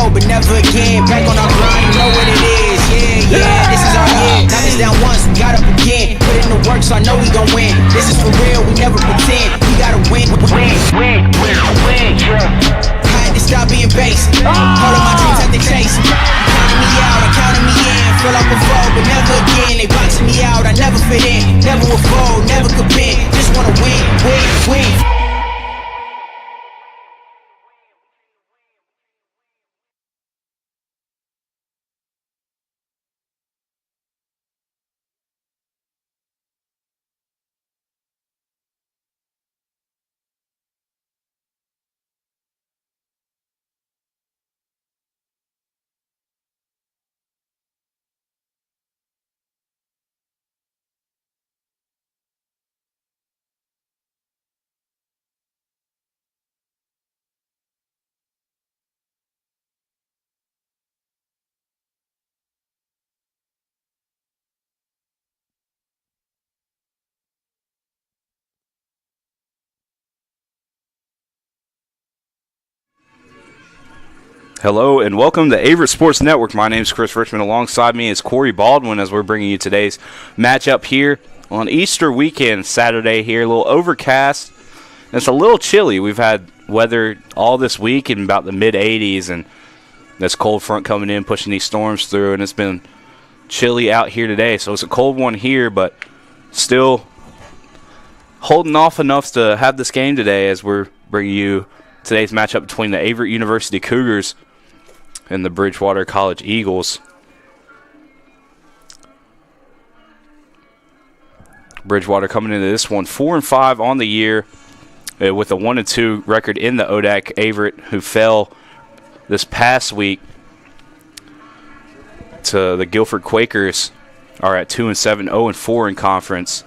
fold, but never again. Back on our grind, you know what it is. Yeah, this is our year. Knocked us down once, we got up again. Put in the work, so I know we gon' win. This is for real, we never pretend. We gotta win, yeah. I had to stop being base. All of my dreams had to chase. Counting me out, I counted me in. Feel like a fold, but never again. They boxing me out, I never fit in. Never will fold, never could bend. Just wanna win. Hello and welcome to Averett Sports Network. My name is Chris Richmond. Alongside me is Corey Baldwin as we're bringing you today's matchup here on Easter weekend, Saturday here. A little overcast. And it's a little chilly. We've had weather all this week in about the mid-80s, and this cold front coming in, pushing these storms through, and it's been chilly out here today. So it's a cold one here, but still holding off enough to have this game today as we're bringing you today's matchup between the Averett University Cougars and the Bridgewater College Eagles. Bridgewater coming into this one 4-5 on the year with a 1-2 record in the ODAC. Averett, who fell this past week to the Guilford Quakers, are at 2-7, 0-4 in conference.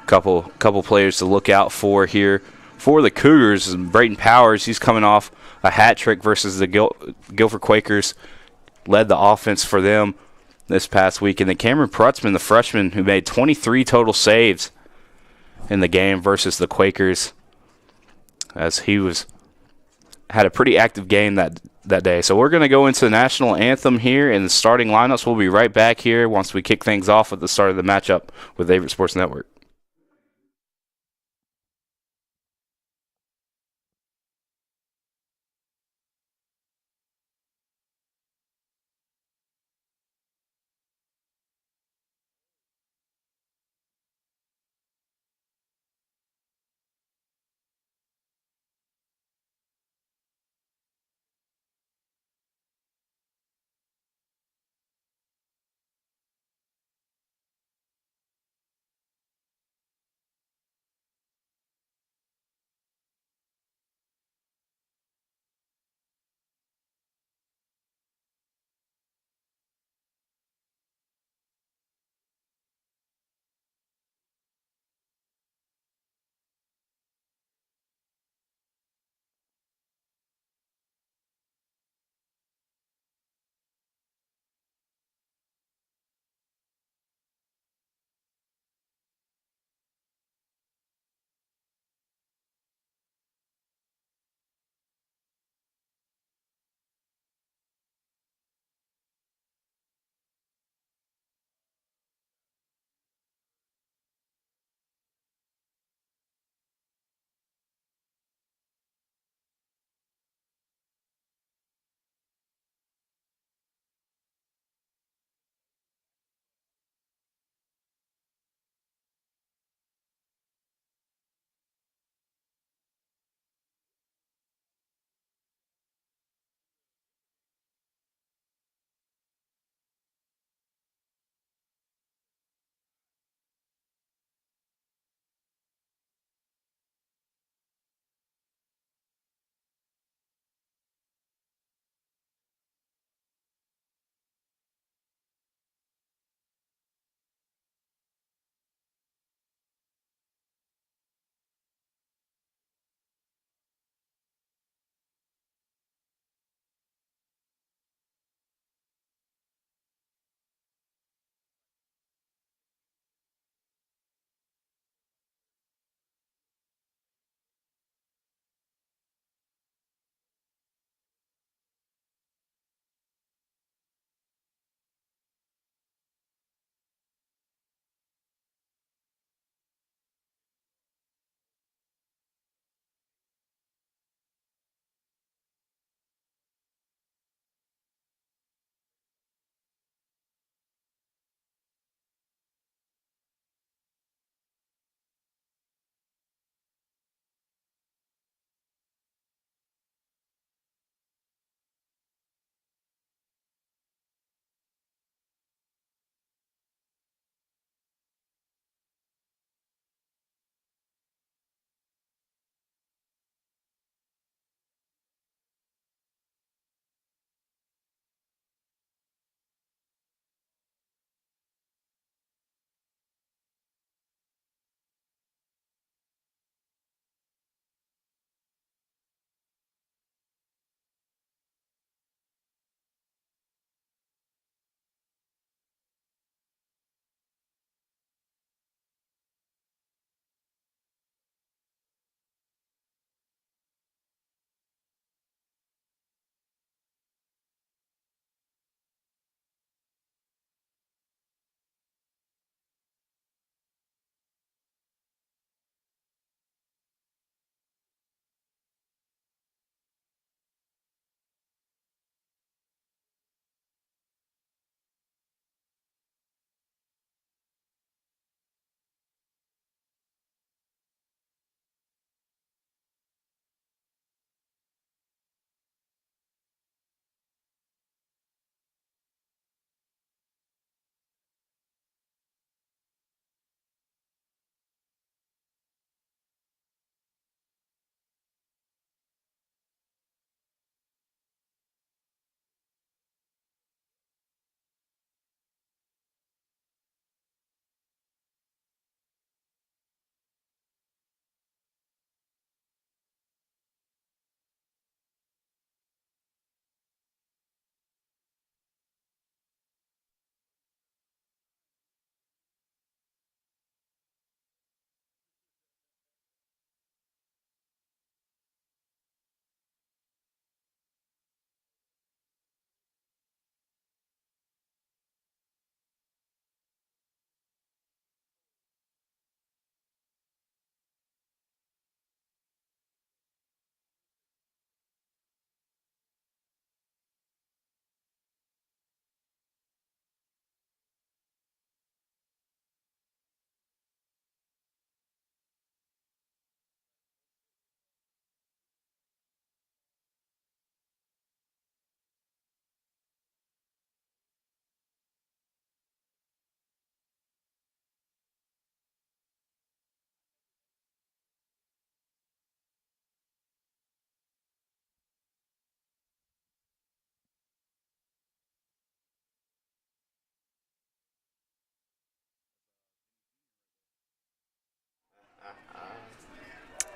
Couple players to look out for here. For the Cougars, Brayton Powers, he's coming off a hat trick versus the Guilford Quakers, led the offense for them this past week. And then Cameron Prutzman, the freshman, who made 23 total saves in the game versus the Quakers, as he had a pretty active game that day. So we're going to go into the national anthem here and the starting lineups. We'll be right back here once we kick things off at the start of the matchup with Averett Sports Network.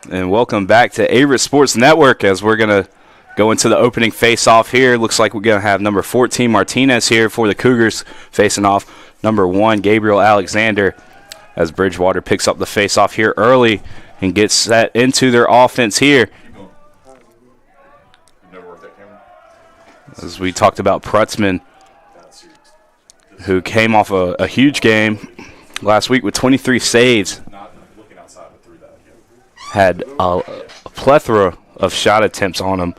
And welcome back to Averett Sports Network as we're going to go into the opening face-off here. Looks like we're going to have number 14, Martinez, here for the Cougars, facing off number 1, Gabriel Alexander, as Bridgewater picks up the face-off here early and gets set into their offense here. As we talked about Prutzman, who came off a huge game last week with 23 saves, had a plethora of shot attempts on him,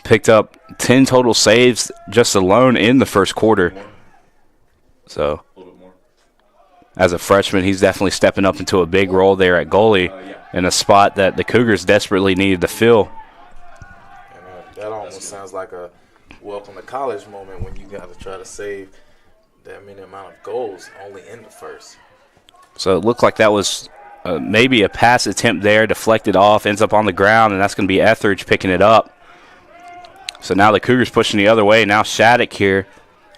picked up 10 total saves just alone in the first quarter. So as a freshman, he's definitely stepping up into a big role there at goalie in a spot that the Cougars desperately needed to fill. And that almost sounds like a welcome to college moment when you got to try to save that many amount of goals only in the first. So it looked like that was maybe a pass attempt there, deflected off, ends up on the ground, and that's going to be Etheridge picking it up. So now the Cougars pushing the other way. Now Shattuck here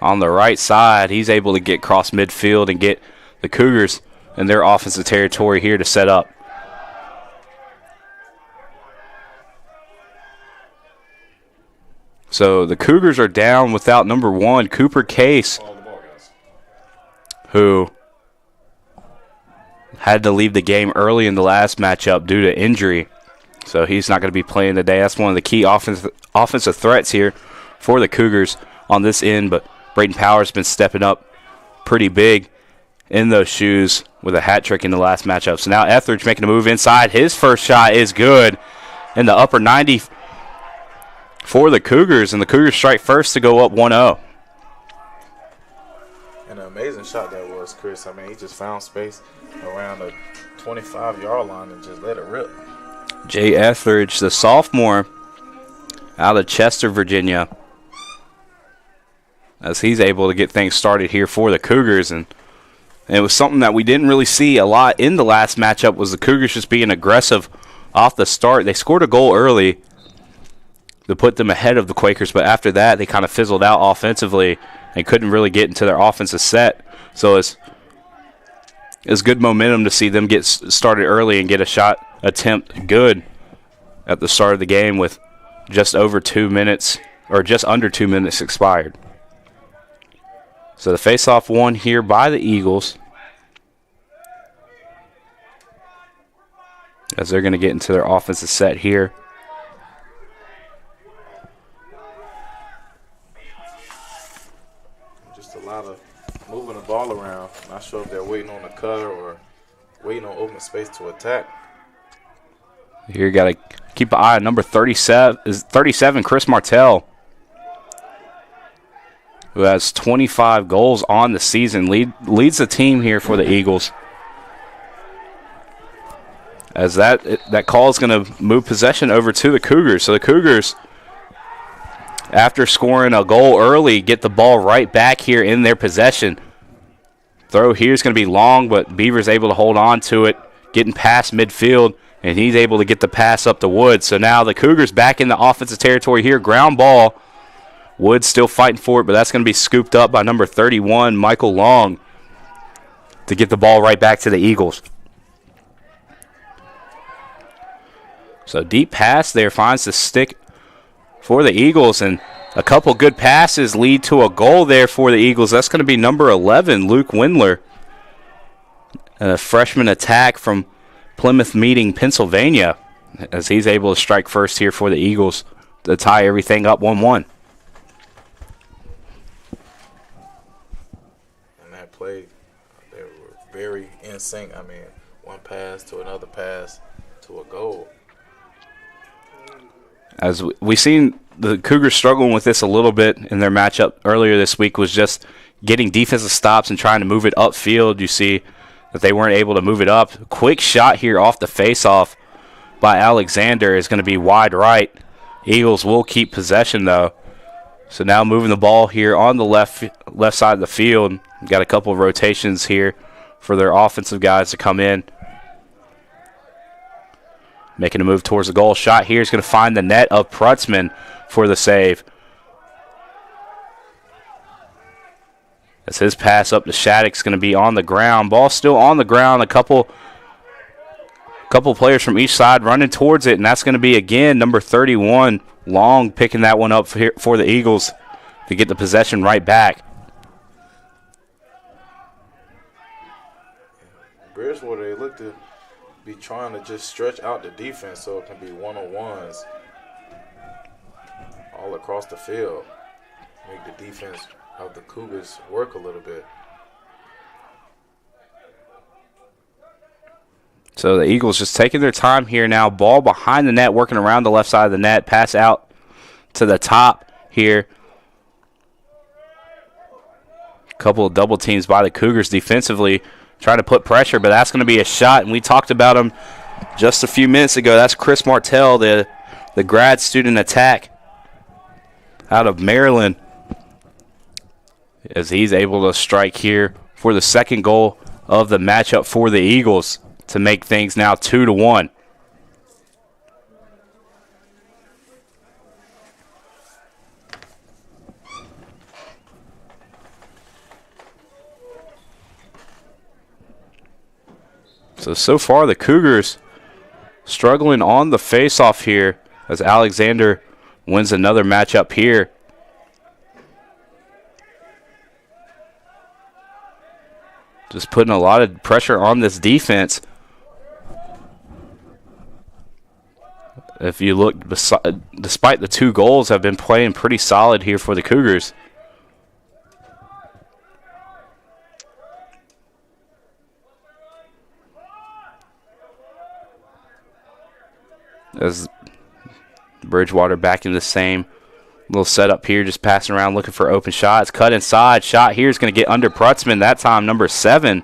on the right side. He's able to get cross midfield and get the Cougars in their offensive territory here to set up. So the Cougars are down without number 1, Cooper Case, who had to leave the game early in the last matchup due to injury. So he's not going to be playing today. That's one of the key offensive threats here for the Cougars on this end. But Braden Powers has been stepping up pretty big in those shoes with a hat trick in the last matchup. So now Etheridge making a move inside. His first shot is good in the upper 90 for the Cougars. And the Cougars strike first to go up 1-0. An amazing shot that was, Chris. I mean, he just found space around the 25-yard line and just let it rip. Jay Etheridge, the sophomore out of Chester, Virginia, as he's able to get things started here for the Cougars. And it was something that we didn't really see a lot in the last matchup, was the Cougars just being aggressive off the start. They scored a goal early to put them ahead of the Quakers, but after that they kind of fizzled out offensively and couldn't really get into their offensive set. So it's good momentum to see them get started early and get a shot attempt good at the start of the game with just over 2 minutes, or just under 2 minutes expired. So the face-off won here by the Eagles, as they're going to get into their offensive set here. Just a lot of moving the ball around. Not sure if they're waiting on the cutter or waiting on open space to attack. Here you got to keep an eye on number 37, Chris Martell, who has 25 goals on the season, leads the team here for the Eagles. As that call is going to move possession over to the Cougars. So the Cougars, after scoring a goal early, get the ball right back here in their possession. Throw here is going to be long, but Beaver's able to hold on to it, getting past midfield, and he's able to get the pass up to Woods. So now the Cougars back in the offensive territory here. Ground ball. Woods still fighting for it, but that's going to be scooped up by number 31, Michael Long, to get the ball right back to the Eagles. So deep pass there finds the stick for the Eagles, and a couple good passes lead to a goal there for the Eagles. That's going to be number 11, Luke Windler, a freshman attack from Plymouth Meeting, Pennsylvania, as he's able to strike first here for the Eagles to tie everything up 1-1. And that play, they were very in sync. I mean, one pass to another pass to a goal. As we've seen the Cougars struggling with this a little bit in their matchup earlier this week, was just getting defensive stops and trying to move it upfield. You see that they weren't able to move it up. Quick shot here off the face-off by Alexander is going to be wide right. Eagles will keep possession, though. So now moving the ball here on the left side of the field. Got a couple of rotations here for their offensive guys to come in. Making a move towards the goal. Shot here is going to find the net of Prutzman for the save. As his pass up to Shattuck's going to be on the ground. Ball still on the ground. A couple Couple players from each side running towards it, and that's going to be, again, number 31, Long, picking that one up for the Eagles to get the possession right back. Bridgewater, they look to be trying to just stretch out the defense so it can be one-on-ones all across the field. Make the defense of the Cougars work a little bit. So the Eagles just taking their time here now. Ball behind the net, working around the left side of the net. Pass out to the top here. Couple of double teams by the Cougars defensively, trying to put pressure, but that's going to be a shot. And we talked about him just a few minutes ago. That's Chris Martell, the grad student attack out of Maryland, as he's able to strike here for the second goal of the matchup for the Eagles to make things now 2-1. So far the Cougars struggling on the face-off here as Alexander wins another matchup here. Just putting a lot of pressure on this defense. If you look, despite the 2 goals, have been playing pretty solid here for the Cougars. As Bridgewater back in the same little setup here, just passing around looking for open shots. Cut inside. Shot here is going to get under Prutzman. That time, number 7.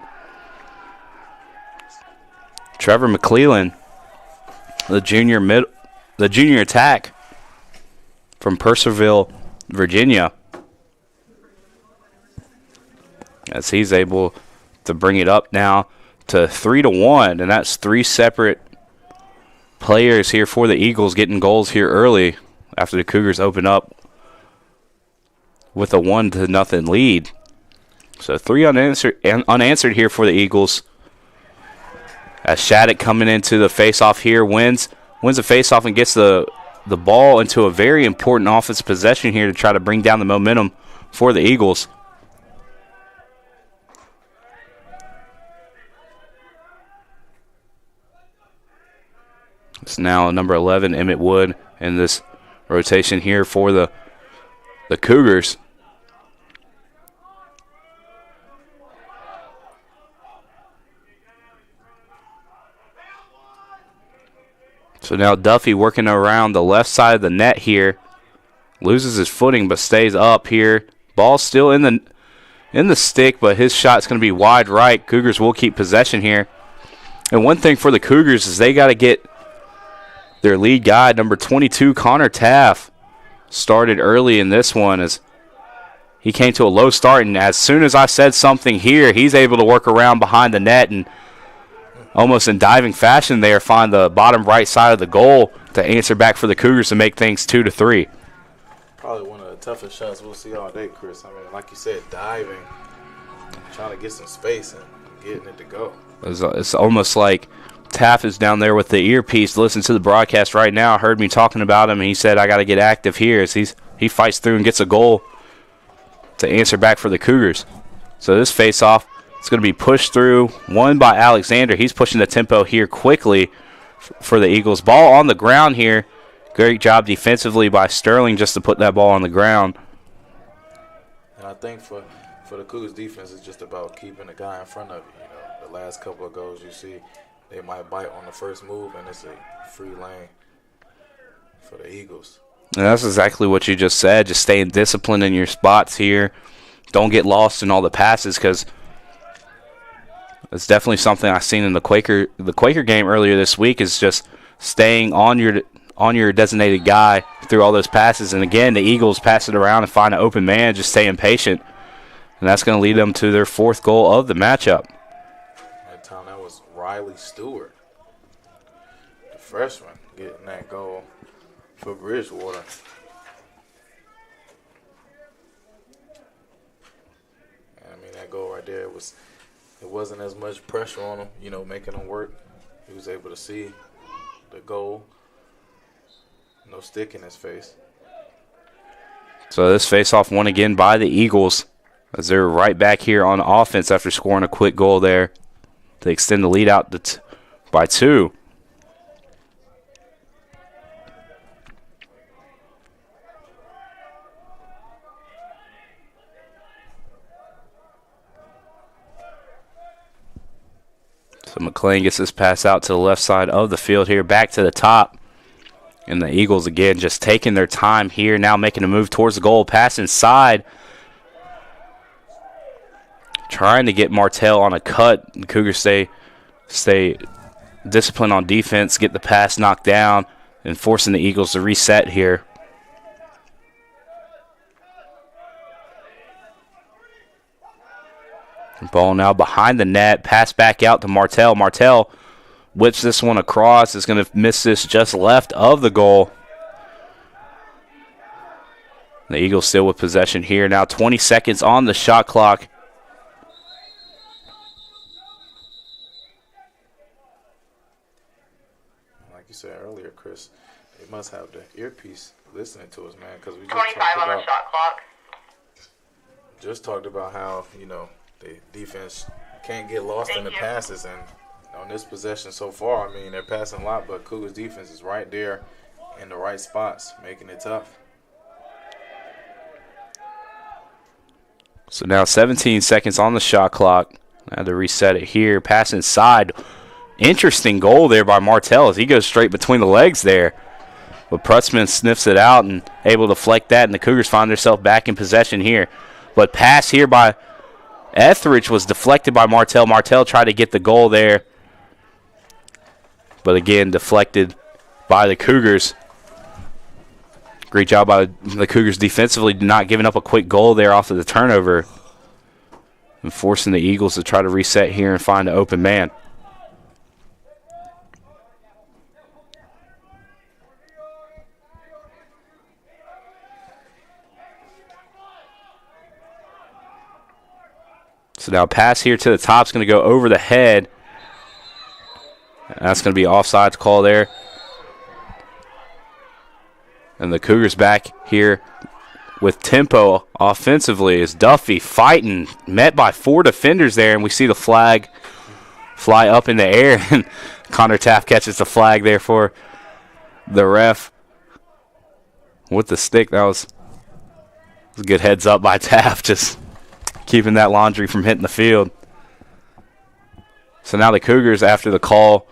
Trevor McClellan, the junior attack from Purcellville, Virginia. As he's able to bring it up now to 3-1, and that's 3 separate players here for the Eagles getting goals here early after the Cougars open up with a 1-0 lead. So 3 unanswered here for the Eagles. As Shattuck coming into the faceoff here wins the faceoff and gets the ball into a very important offensive possession here to try to bring down the momentum for the Eagles. It's now number 11, Emmett Wood, in this rotation here for the Cougars. So now Duffy working around the left side of the net here. Loses his footing but stays up here. Ball still in the stick, but his shot's going to be wide right. Cougars will keep possession here. And one thing for the Cougars is they got to get their lead guy, number 22, Connor Taff, started early in this one as he came to a low start. And as soon as I said something here, he's able to work around behind the net and almost in diving fashion there find the bottom right side of the goal to answer back for the Cougars to make things 2-3. Probably one of the toughest shots we'll see all day, Chris. I mean, like you said, diving, trying to get some space and getting it to go. It's almost like Taff is down there with the earpiece, listen to the broadcast right now, heard me talking about him, and he said, I got to get active here as he fights through and gets a goal to answer back for the Cougars. So this face-off, it's going to be pushed through, won by Alexander. He's pushing the tempo here quickly for the Eagles. Ball on the ground here. Great job defensively by Sterling just to put that ball on the ground. And I think for the Cougars defense, it's just about keeping the guy in front of you. You know, the last couple of goals you see, they might bite on the first move, and it's a free lane for the Eagles. And that's exactly what you just said. Just staying disciplined in your spots here. Don't get lost in all the passes, because it's definitely something I've seen in the Quaker game earlier this week, is just staying on your designated guy through all those passes. And again, the Eagles pass it around and find an open man, just staying patient. And that's going to lead them to their 4th goal of the matchup. That was Riley Stewart, the freshman, getting that goal for Bridgewater. And I mean, that goal right there, it wasn't as much pressure on him, making him work He was able to see the goal. No stick in his face. So this face-off won again by the Eagles as they're right back here on offense after scoring a quick goal there to extend the lead out by 2. So McLean gets this pass out to the left side of the field here, back to the top. And the Eagles, again, just taking their time here, now making a move towards the goal. Pass inside. Trying to get Martell on a cut. The Cougars stay disciplined on defense, get the pass knocked down, and forcing the Eagles to reset here. Ball now behind the net. Pass back out to Martell. Martell whips this one across. Is going to miss this just left of the goal. The Eagles still with possession here. Now 20 seconds on the shot clock. Like you said earlier, Chris, they must have the earpiece listening to us, man, because we just 25 on the shot clock. Just talked about how, the defense can't get lost in the passes, and on this possession so far, I mean, they're passing a lot, but Cougars defense is right there in the right spots, making it tough. So now 17 seconds on the shot clock. I had to reset it here. Pass inside. Interesting goal there by Martell as he goes straight between the legs there. But Prutzman sniffs it out and able to deflect that, and the Cougars find themselves back in possession here. But pass here by Etheridge was deflected by Martell. Martell tried to get the goal there, but again deflected by the Cougars. Great job by the Cougars defensively, not giving up a quick goal there off of the turnover and forcing the Eagles to try to reset here and find an open man. So now pass here to the top is going to go over the head. That's going to be offsides call there. And the Cougars back here with tempo offensively is Duffy fighting, met by 4 defenders there, and we see the flag fly up in the air. And Connor Taft catches the flag there for the ref with the stick. That was a good heads up by Taft, just keeping that laundry from hitting the field. So now the Cougars, after the call,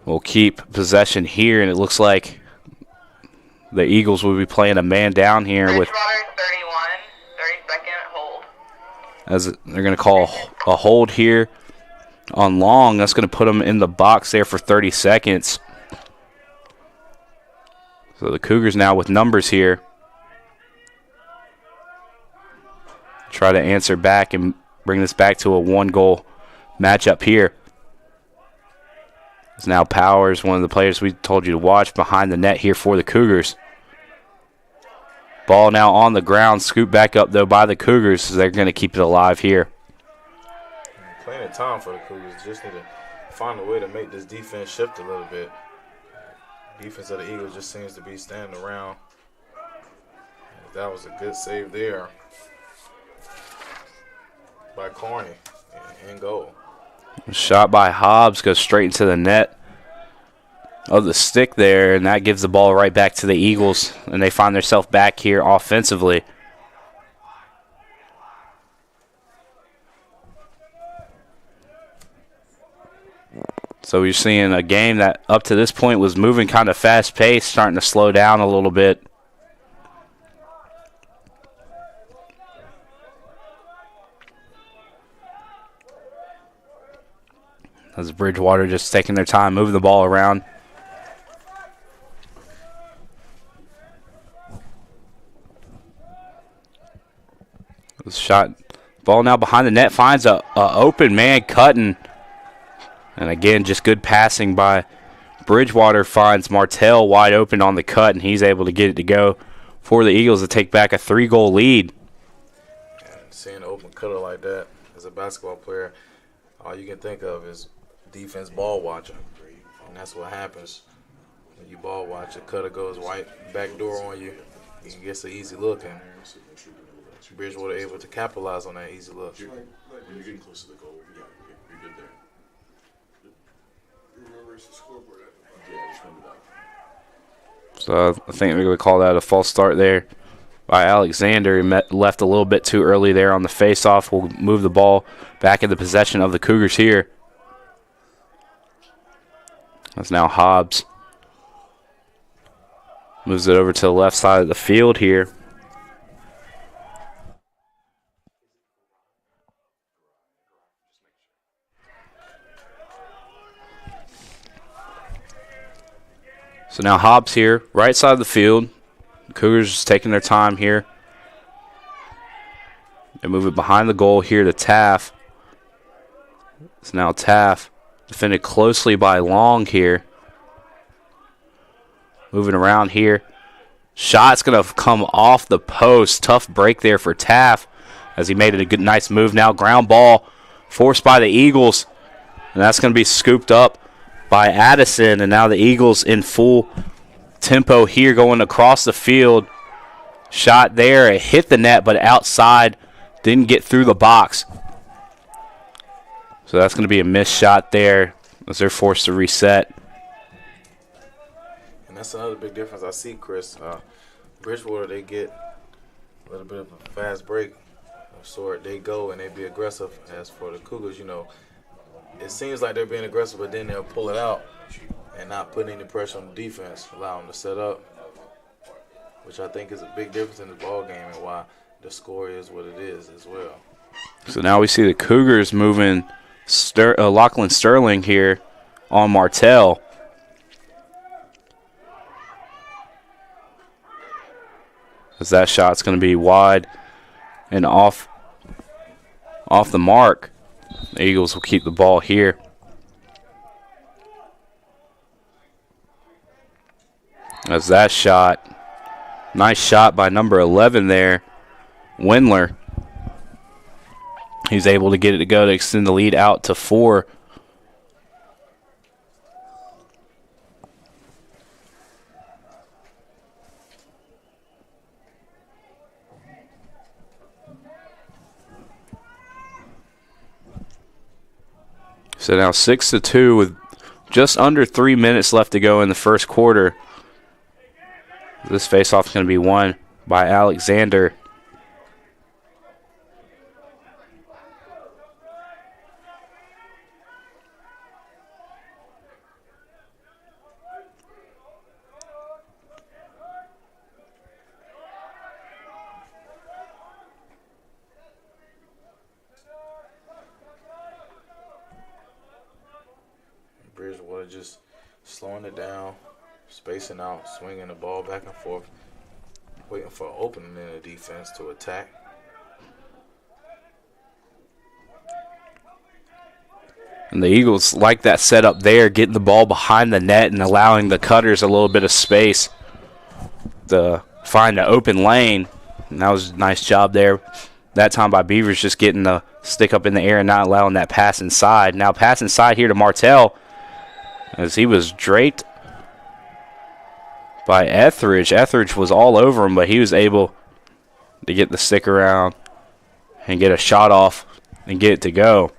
will keep possession here, and it looks like the Eagles will be playing a man down here with Bridgewater 31, 30-second hold. as they're going to call a hold here on Long. That's going to put them in the box there for 30 seconds. So the Cougars now with numbers here. Try to answer back and bring this back to a 1-goal matchup here. It's now Powers, one of the players we told you to watch, behind the net here for the Cougars. Ball now on the ground, scooped back up, though, by the Cougars, so they're going to keep it alive here. Plenty of time for the Cougars. Just need to find a way to make this defense shift a little bit. Defense of the Eagles just seems to be standing around. That was a good save there by Carney in goal. Shot by Hobbs goes straight into the net of the stick there, and that gives the ball right back to the Eagles, and they find themselves back here offensively. So you're seeing a game that up to this point was moving kind of fast-paced, starting to slow down a little bit. As Bridgewater just taking their time, moving the ball around. Shot. Ball now behind the net, finds a open man cutting. And again, just good passing by Bridgewater, finds Martell wide open on the cut, and he's able to get it to go for the Eagles to take back a 3-goal lead. And seeing an open cutter like that as a basketball player, all you can think of is defense ball watching. And that's what happens when you ball watch. A cutter goes right back door on you. He gets an easy look, and Bridgewater able to capitalize on that easy look. When you're getting close to the goal, you're good there. Remember, it's the scoreboard. Yeah, just remember that. So I think we're going to call that a false start there by Alexander. He left a little bit too early there on the faceoff. We'll move the ball back into possession of the Cougars here. That's now Hobbs. Moves it over to the left side of the field here. So now Hobbs here, right side of the field. The Cougars just taking their time here. They move it behind the goal here to Taff. It's now Taff, defended closely by Long here. Moving around here. Shot's going to come off the post. Tough break there for Taff as he made it a good, nice move. Now ground ball forced by the Eagles. And that's going to be scooped up by Addison. And now the Eagles in full tempo here going across the field. Shot there. It hit the net, but outside. Didn't get through the box. So that's going to be a missed shot there as they're forced to reset. And that's another big difference I see, Chris. Bridgewater, they get a little bit of a fast break of sort. They go and they be aggressive. As for the Cougars, you know, it seems like they're being aggressive, but then they'll pull it out and not put any pressure on the defense, allow them to set up, which I think is a big difference in the ball game and why the score is what it is as well. So now we see the Cougars moving Lachlan Sterling here on Martell. As that shot's going to be wide and off the mark. The Eagles will keep the ball here. As that shot, nice shot by number 11 there, Windler. He's able to get it to go to extend the lead out to 4. So now 6-2 with just under 3 minutes left to go in the first quarter. This faceoff is going to be won by Alexander. Bridgewater just slowing it down, spacing out, swinging the ball back and forth, waiting for an opening in the defense to attack. And the Eagles like that setup there, getting the ball behind the net and allowing the Cutters a little bit of space to find an open lane. And that was a nice job there. That time by Beavers, just getting the stick up in the air and not allowing that pass inside. Now pass inside here to Martell as he was draped by Etheridge. Etheridge was all over him, but he was able to get the stick around and get a shot off and get it to go.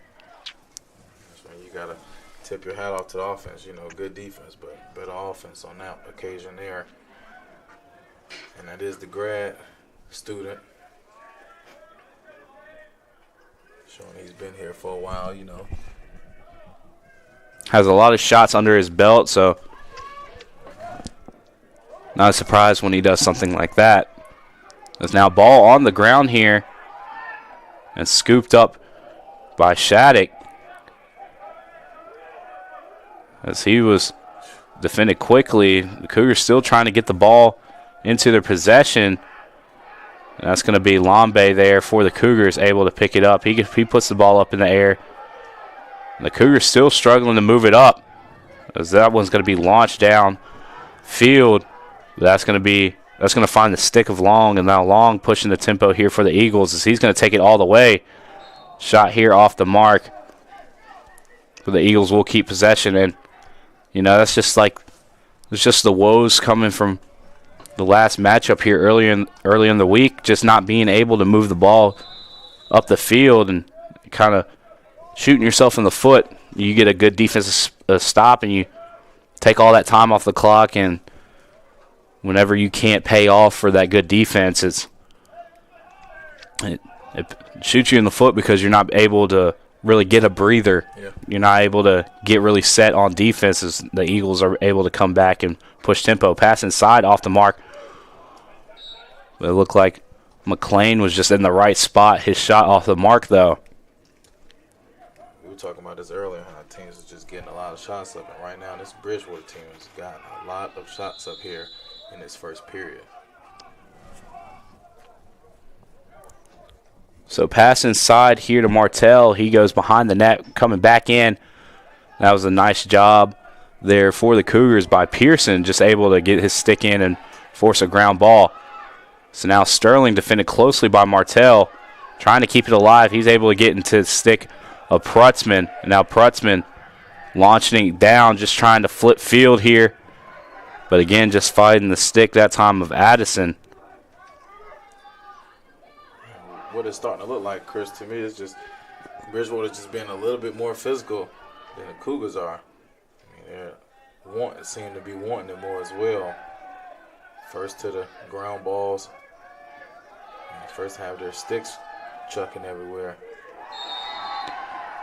That's when you got to tip your hat off to the offense. You know, good defense, but better offense on that occasion there. And that is the grad student. Showing he's been here for a while, you know. Has a lot of shots under his belt, so not a surprise when he does something like that. There's now ball on the ground here and scooped up by Shattuck as he was defended quickly. The Cougars still trying to get the ball into their possession. And that's going to be Lambe there for the Cougars, able to pick it up. He puts the ball up in the air. And the Cougars still struggling to move it up as that one's going to be launched down field. That's going to find the stick of Long, and now Long pushing the tempo here for the Eagles as he's going to take it all the way. Shot here off the mark. but the Eagles will keep possession. And, that's just it's just the woes coming from the last matchup here early in the week, just not being able to move the ball up the field and kind of shooting yourself in the foot. You get a good defensive stop, and you take all that time off the clock, and whenever you can't pay off for that good defense, it shoots you in the foot because you're not able to really get a breather. Yeah. You're not able to get really set on defense as the Eagles are able to come back and push tempo. Pass inside off the mark. But it looked like McLean was just in the right spot. His shot off the mark, though. We were talking about this earlier, how teams are just getting a lot of shots up. And right now, this Bridgewater team has gotten a lot of shots up here in this first period. So pass inside here to Martell. He goes behind the net, coming back in. That was a nice job there for the Cougars by Pearson, just able to get his stick in and force a ground ball. So now Sterling defended closely by Martell, trying to keep it alive. He's able to get into the stick of Prutzman. And now Prutzman launching it down, just trying to flip field here. But again, just fighting the stick that time of Addison. What it's starting to look like, Chris, to me, is just Bridgewater just being a little bit more physical than the Cougars are. I mean, they seem to be wanting it more as well. First to the ground balls. And first have their sticks chucking everywhere.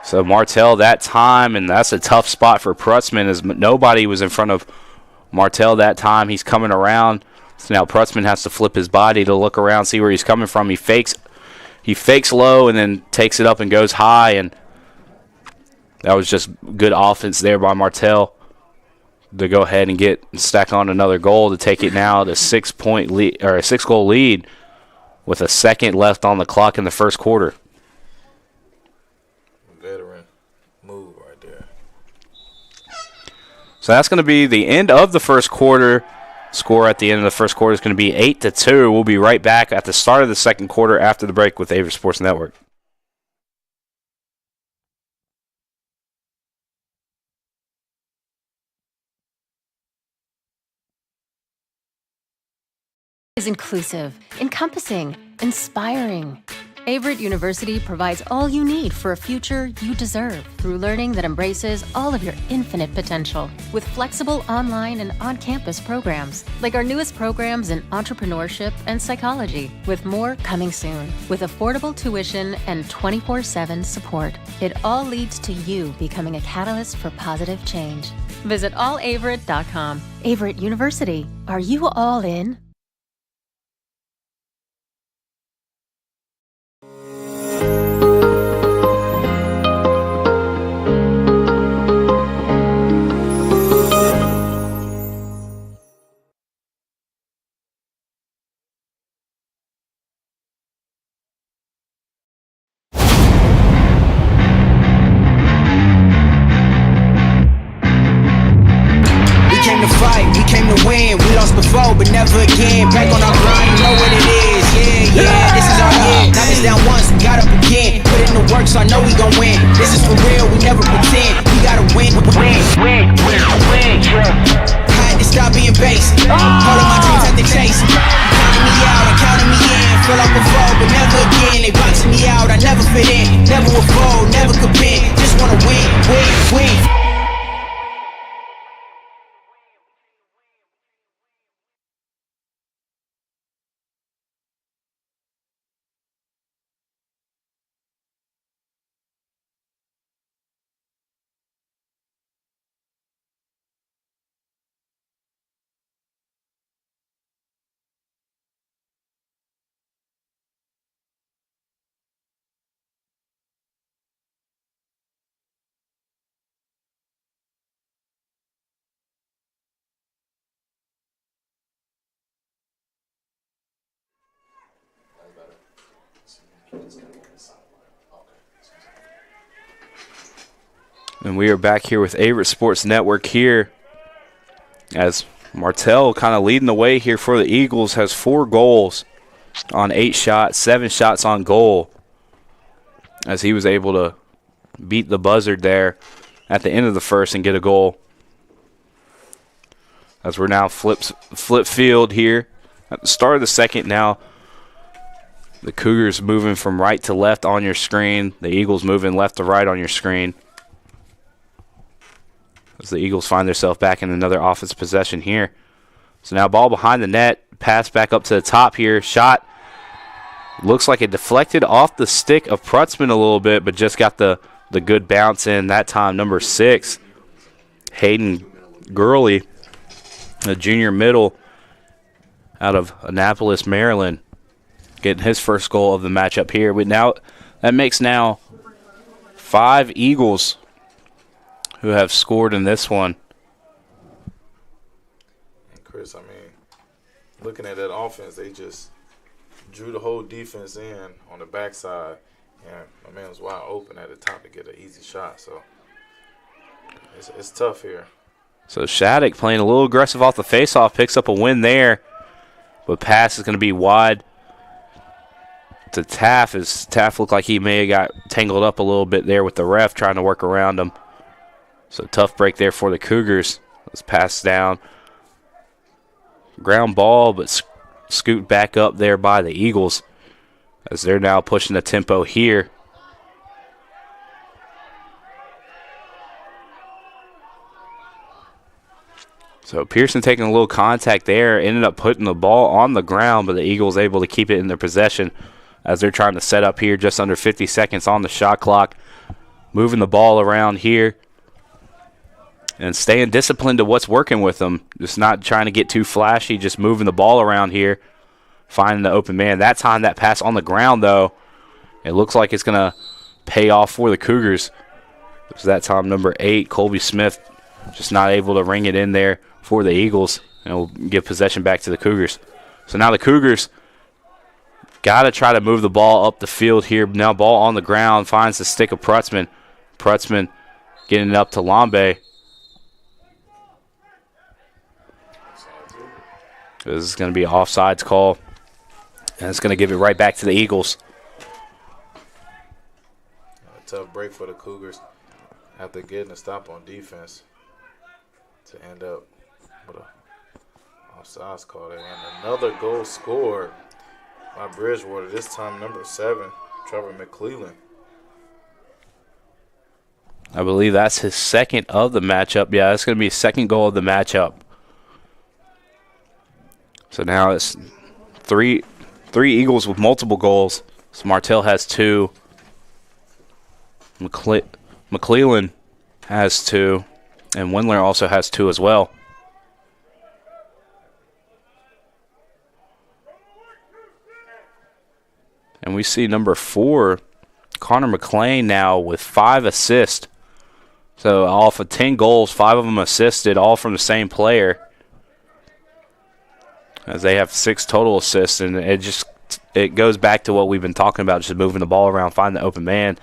So Martell that time, and that's a tough spot for Prutzman, as nobody was in front of Martell that time. He's coming around. So now Prutzman has to flip his body to look around, see where he's coming from. He fakes low and then takes it up and goes high, and that was just good offense there by Martell to go ahead and stack on another goal to take it now to 6-point lead, or a 6-goal lead with a second left on the clock in the first quarter. Veteran move right there. So that's going to be the end of the first quarter. Score at the end of the first quarter is going to be 8-2. We'll be right back at the start of the second quarter after the break with Averett Sports Network. Is inclusive, encompassing, inspiring. Averett University provides all you need for a future you deserve through learning that embraces all of your infinite potential with flexible online and on-campus programs like our newest programs in entrepreneurship and psychology, with more coming soon, with affordable tuition and 24/7 support. It all leads to you becoming a catalyst for positive change. Visit allaverett.com. Averett University. Are you all in? But never again, back on our grind, you know what it is. Yeah, this is our year. Knock us down once, we got up again. Put in the work, so I know we gon' win. This is for real, we never pretend. We gotta win. I had to stop being base. All of my dreams had to chase. Counting me out, and counting me in. Feel like before, but never again. They boxing me out, I never fit in. Never will fold, never could bend. Just wanna win. And we are back here with Averett Sports Network here as Martell kind of leading the way here for the Eagles, has 4 goals on 8 shots, 7 shots on goal, as he was able to beat the buzzard there at the end of the first and get a goal. As we're now flip field here at the start of the second. Now the Cougars moving from right to left on your screen. The Eagles moving left to right on your screen. As the Eagles find themselves back in another offensive possession here. So now ball behind the net. Pass back up to the top here. Shot. Looks like it deflected off the stick of Prutzman a little bit, but just got the good bounce in. That time, number 6, Hayden Gurley, a junior middle out of Annapolis, Maryland, getting his first goal of the matchup here. But now that makes now 5 Eagles who have scored in this one. And Chris, I mean, looking at that offense, they just drew the whole defense in on the backside, and my man was wide open at the top to get an easy shot. So it's tough here. So Shattuck playing a little aggressive off the faceoff, picks up a win there, but pass is going to be wide to Taff, as Taff looked like he may have got tangled up a little bit there with the ref trying to work around him. So tough break there for the Cougars. Let's pass down. Ground ball, but scoot back up there by the Eagles as they're now pushing the tempo here. So Pearson taking a little contact there, ended up putting the ball on the ground, but the Eagles able to keep it in their possession as they're trying to set up here, just under 50 seconds on the shot clock. Moving the ball around here and staying disciplined to what's working with them. Just not trying to get too flashy, just moving the ball around here, finding the open man. That time, that pass on the ground, though, it looks like it's going to pay off for the Cougars. It was that time number 8, Colby Smith, just not able to ring it in there for the Eagles, and will give possession back to the Cougars. So now the Cougars got to try to move the ball up the field here. Now ball on the ground, finds the stick of Prutzman. Prutzman getting it up to Lambe. This is going to be an offsides call, and it's going to give it right back to the Eagles. A tough break for the Cougars after getting a stop on defense to end up with a offsides call there. And another goal scored by Bridgewater, this time number 7, Trevor McClellan. I believe that's his second of the matchup. Yeah, that's going to be his second goal of the matchup. So now it's three Eagles with multiple goals. So Martell has 2. McClellan has 2. And Windler also has 2 as well. And we see number 4, Connor McLean, now with 5 assists. So off of 10 goals, 5 of them assisted, all from the same player. As they have 6 total assists, and it goes back to what we've been talking about, just moving the ball around, find the open man.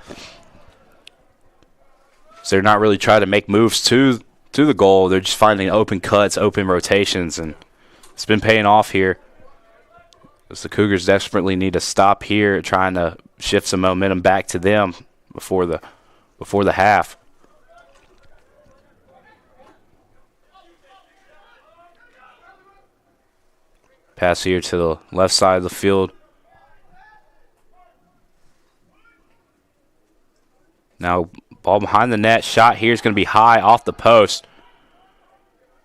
So they're not really trying to make moves to the goal. They're just finding open cuts, open rotations, and it's been paying off here. As the Cougars desperately need to stop here, trying to shift some momentum back to them before the half. Pass here to the left side of the field. Now ball behind the net. Shot here is going to be high off the post.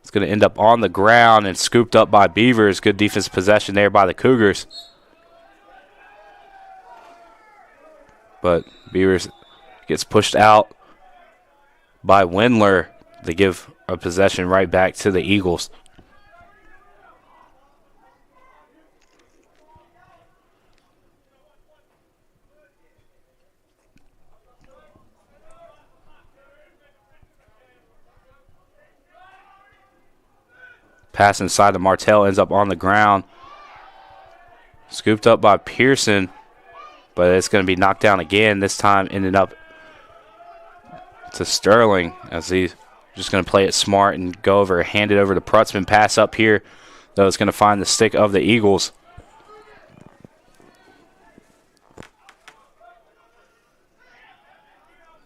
It's going to end up on the ground and scooped up by Beavers. Good defensive possession there by the Cougars. But Beavers gets pushed out by Windler to give a possession right back to the Eagles. Pass inside to Martell, ends up on the ground. Scooped up by Pearson, but it's going to be knocked down again. This time ended up to Sterling, as he's just going to play it smart and go over, hand it over to Prutzman. Pass up here, though it's going to find the stick of the Eagles.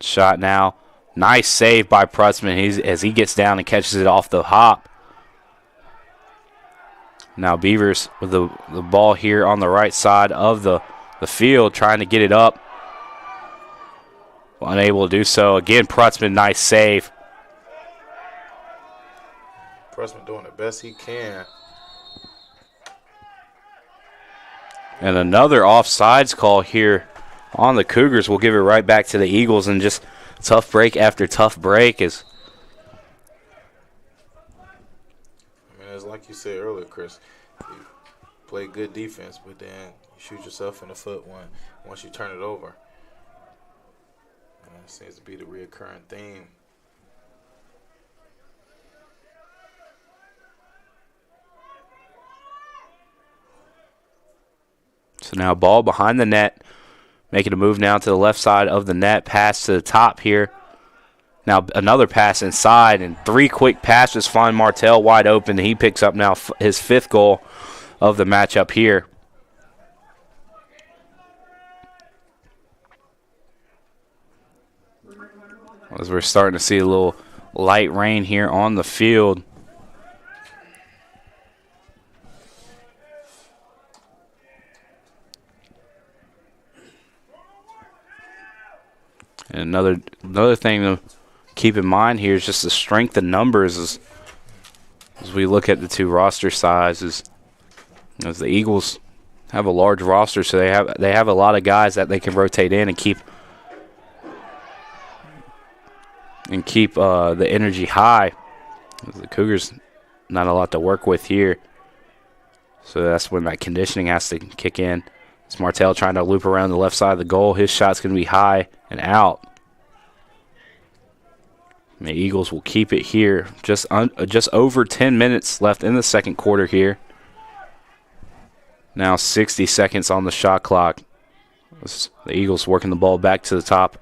Shot now Nice save by Prutzman as he gets down and catches it off the hop. Now Beavers with the ball here on the right side of the field, trying to get it up. Unable to do so. Again, Prutzman, nice save. Prutzman doing the best he can. And another offsides call here on the Cougars. We'll give it right back to the Eagles, and just tough break after tough break is. I mean, it's like you said earlier, Chris. You play good defense, but then you shoot yourself in the foot once you turn it over. And that seems to be the reoccurring theme. So now ball behind the net, making a move now to the left side of the net, pass to the top here. Now another pass inside, and 3 quick passes find Martell wide open. He picks up now his 5th goal of the matchup here. As we're starting to see a little light rain here on the field. And another thing to keep in mind here is just the strength of numbers as we look at the two roster sizes. As the Eagles have a large roster, so they have a lot of guys that they can rotate in and keep the energy high. The Cougars not a lot to work with here, so that's when that conditioning has to kick in. It's Martell trying to loop around the left side of the goal. His shot's going to be high and out. And the Eagles will keep it here. Just over 10 minutes left in the second quarter here. Now 60 seconds on the shot clock. The Eagles working the ball back to the top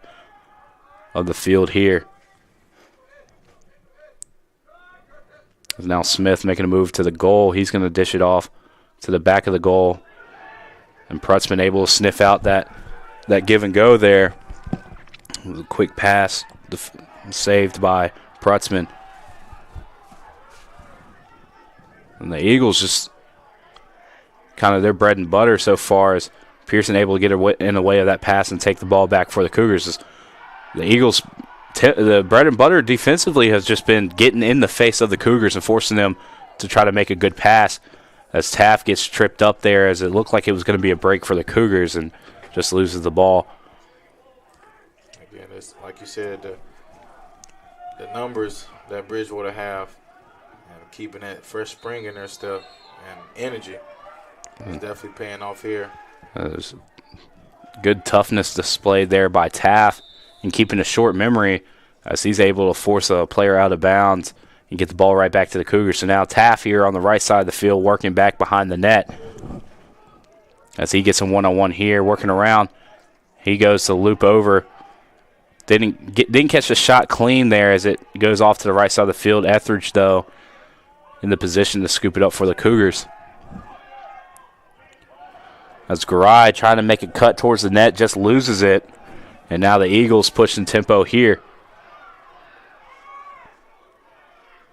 of the field here. Now Smith making a move to the goal. He's going to dish it off to the back of the goal. And Prutzman able to sniff out that give and go there. It was a quick pass saved by Prutzman. And the Eagles just kind of their bread and butter so far is Pearson able to get in the way of that pass and take the ball back for the Cougars. The Eagles, the bread and butter defensively has just been getting in the face of the Cougars and forcing them to try to make a good pass. As Taft gets tripped up there, as it looked like it was going to be a break for the Cougars, and just loses the ball. Again, it's like you said, the numbers that Bridgewater have, and keeping that fresh spring in their step and energy is definitely paying off here. There's good toughness displayed there by Taft, and keeping a short memory as he's able to force a player out of bounds and get the ball right back to the Cougars. So now Taft here on the right side of the field working back behind the net. As he gets a one-on-one here, working around. He goes to loop over. Didn't catch the shot clean there as it goes off to the right side of the field. Etheridge, though, in the position to scoop it up for the Cougars. As Garay trying to make a cut towards the net, just loses it. And now the Eagles pushing tempo here.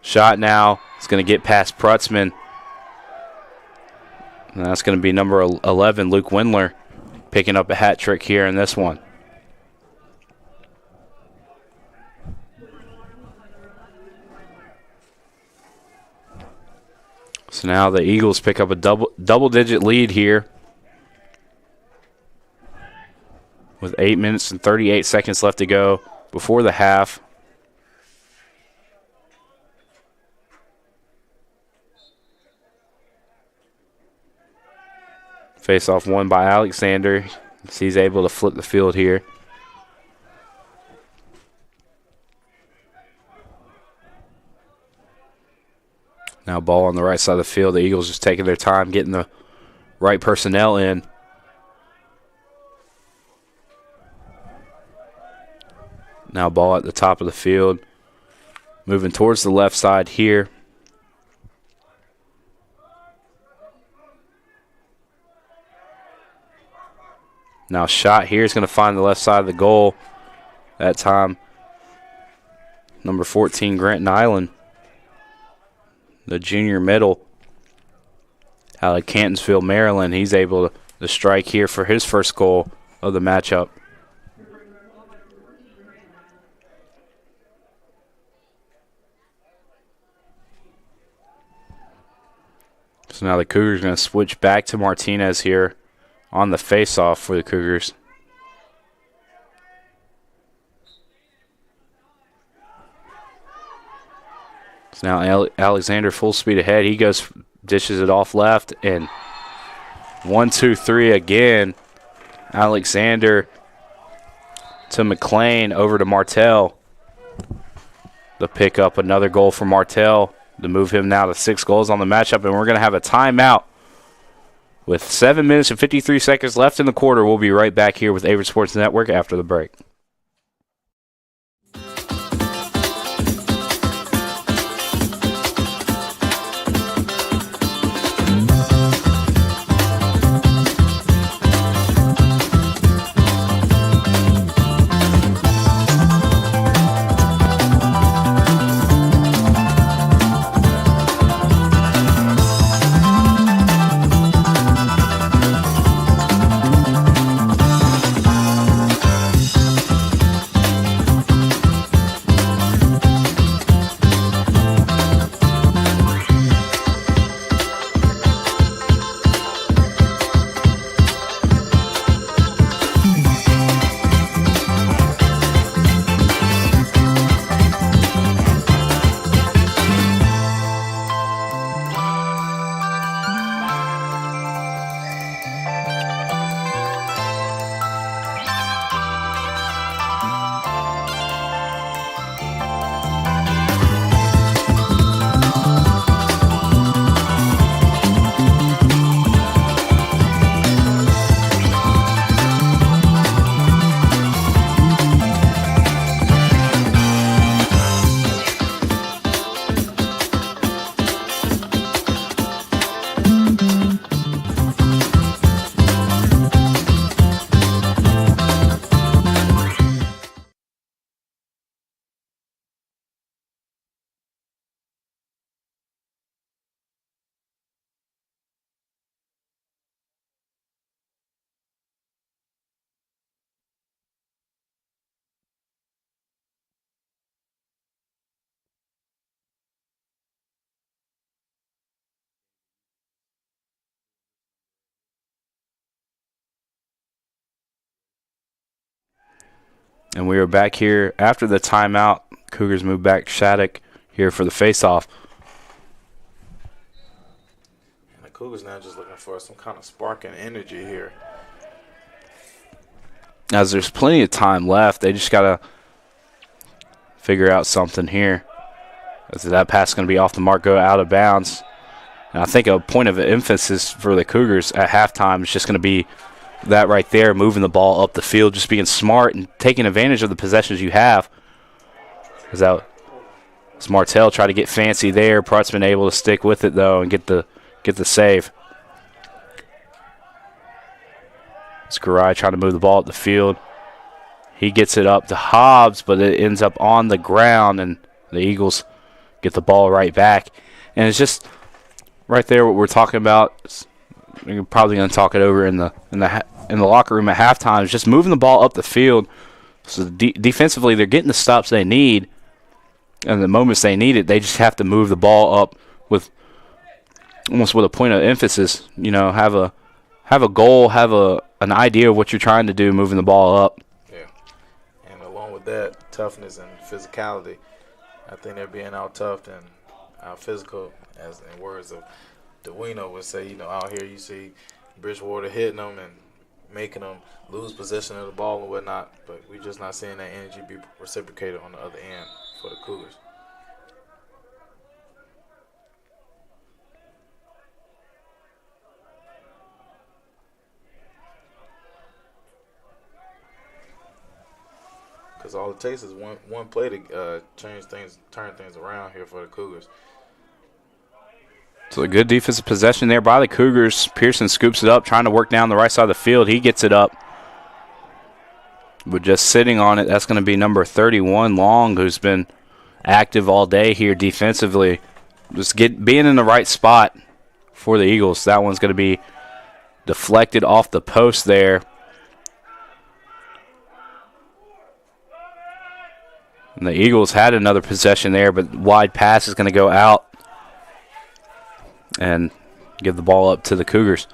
Shot now. It's going to get past Prutzman. And that's going to be number 11, Luke Windler, picking up a hat trick here in this one. So now the Eagles pick up a double-digit lead here with 8 minutes and 38 seconds left to go before the half. Face-off won by Alexander. He's able to flip the field here. Now ball on the right side of the field. The Eagles just taking their time getting the right personnel in. Now ball at the top of the field. Moving towards the left side here. Now shot here is going to find the left side of the goal. That time Number 14, Grant Nyland, the junior middle out of Cantonsville, Maryland. He's able to strike here for his first goal of the matchup. So now the Cougars are going to switch back to Martinez here on the face-off for the Cougars. So now Alexander full speed ahead. He dishes it off left, and 1, 2, 3 again. Alexander to McLean, over to Martell. The pick up, another goal for Martell to move him now to 6 goals on the matchup, and we're going to have a timeout with 7 minutes and 53 seconds left in the quarter. We'll be right back here with Averett Sports Network after the break. And we are back here after the timeout. Cougars move back. Shattuck here for the face-off. And the Cougars now just looking for some kind of spark and energy here. As there's plenty of time left, they just got to figure out something here. As that pass is going to be off the mark, go out of bounds. And I think a point of emphasis for the Cougars at halftime is just going to be that right there, moving the ball up the field, just being smart and taking advantage of the possessions you have. As Martell tried to get fancy there. Pratt's been able to stick with it, though, and get the save. It's Garai trying to move the ball up the field. He gets it up to Hobbs, but it ends up on the ground, and the Eagles get the ball right back. And it's just right there what we're talking about. We're probably going to talk it over in the locker room at halftime. Is just moving the ball up the field. So defensively, they're getting the stops they need, and the moments they need it, they just have to move the ball up with almost with a point of emphasis. You know, have a goal, have an idea of what you're trying to do, moving the ball up. Yeah, and along with that, toughness and physicality. I think they're being out toughed and out physical, as in words of DeWino would say. You know, out here you see Bridgewater hitting them and making them lose possession of the ball and whatnot, but we're just not seeing that energy be reciprocated on the other end for the Cougars. Because all it takes is one play to turn things around here for the Cougars. So a good defensive possession there by the Cougars. Pearson scoops it up, trying to work down the right side of the field. He gets it up. But just sitting on it, that's going to be number 31, Long, who's been active all day here defensively. Just being in the right spot for the Eagles. That one's going to be deflected off the post there. And the Eagles had another possession there, but wide pass is going to go out and give the ball up to the Cougars.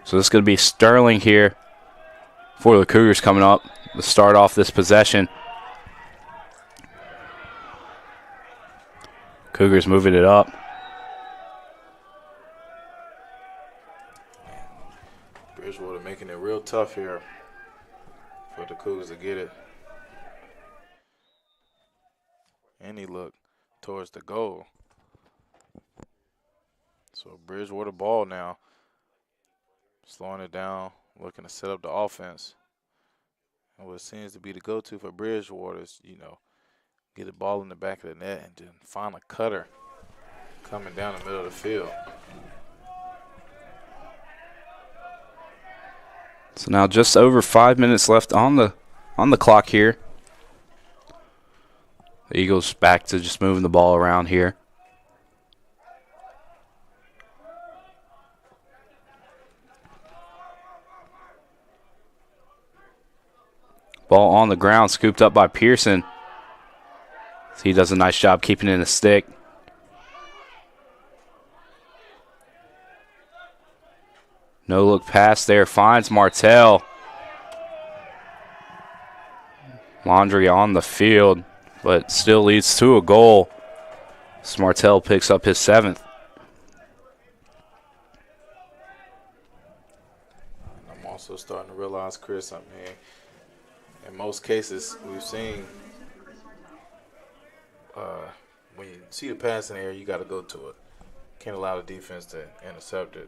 So this is going to be Sterling here for the Cougars coming up to start off this possession. Cougars moving it up. Bridgewater making it real tough here for the Cougars to get it. And he looked towards the goal. So Bridgewater ball now. Slowing it down, looking to set up the offense. And what seems to be the go-to for Bridgewater is, get the ball in the back of the net and then find a cutter coming down the middle of the field. So now just over 5 minutes left on the clock here. The Eagles back to just moving the ball around here. Ball on the ground, scooped up by Pearson. He does a nice job keeping it in the stick. No look pass there, finds Martell. Laundry on the field, but still leads to a goal. Martell picks up his 7th. I'm also starting to realize, Chris, in most cases we've seen when you see the pass in the air, you got to go to it. Can't allow the defense to intercept it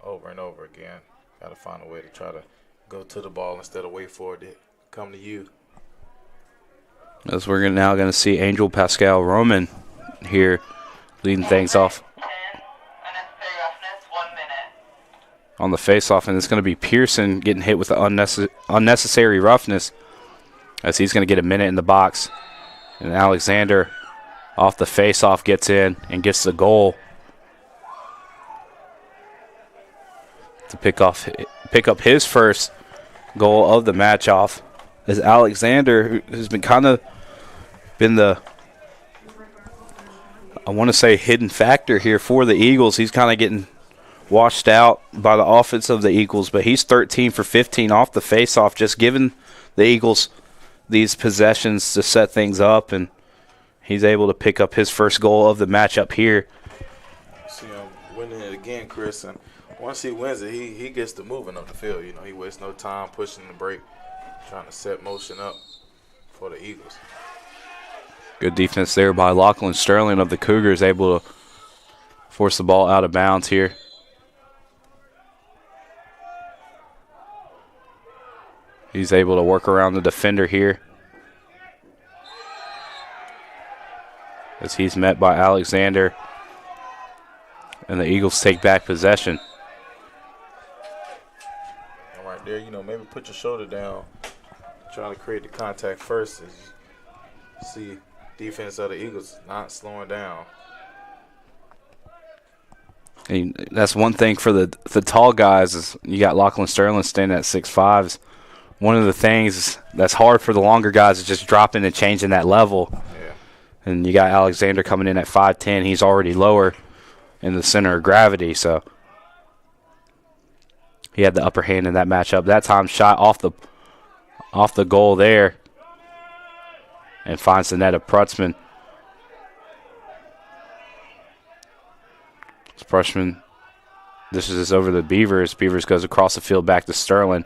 over and over again. Got to find a way to try to go to the ball instead of wait for it to come to you. As we're now going to see Angel Pascal Roman here leading things off on the face-off, and it's going to be Pearson getting hit with the unnecessary roughness as he's going to get a minute in the box. And Alexander off the face-off gets in and gets the goal to pick up his first goal of the match-off. As Alexander, who's been the I want to say hidden factor here for the Eagles. He's kind of getting washed out by the offense of the Eagles, but he's 13 for 15 off the face-off, just giving the Eagles these possessions to set things up, and he's able to pick up his first goal of the matchup here. See him winning it again, Chris, and once he wins it, he gets to moving up the field. He wastes no time pushing the break, trying to set motion up for the Eagles. Good defense there by Lachlan Sterling of the Cougars, able to force the ball out of bounds here. He's able to work around the defender here as he's met by Alexander, and the Eagles take back possession. And right there, maybe put your shoulder down, trying to create the contact first. As you see defense of the Eagles not slowing down. And that's one thing for the tall guys is you got Lachlan Sterling standing at 6'5". One of the things that's hard for the longer guys is just dropping and changing that level. Yeah. And you got Alexander coming in at 5'10". He's already lower in the center of gravity, so he had the upper hand in that matchup. That time shot off the goal there and finds the net of Prutzman. Prutzman dishes over the Beavers. Beavers goes across the field back to Sterling.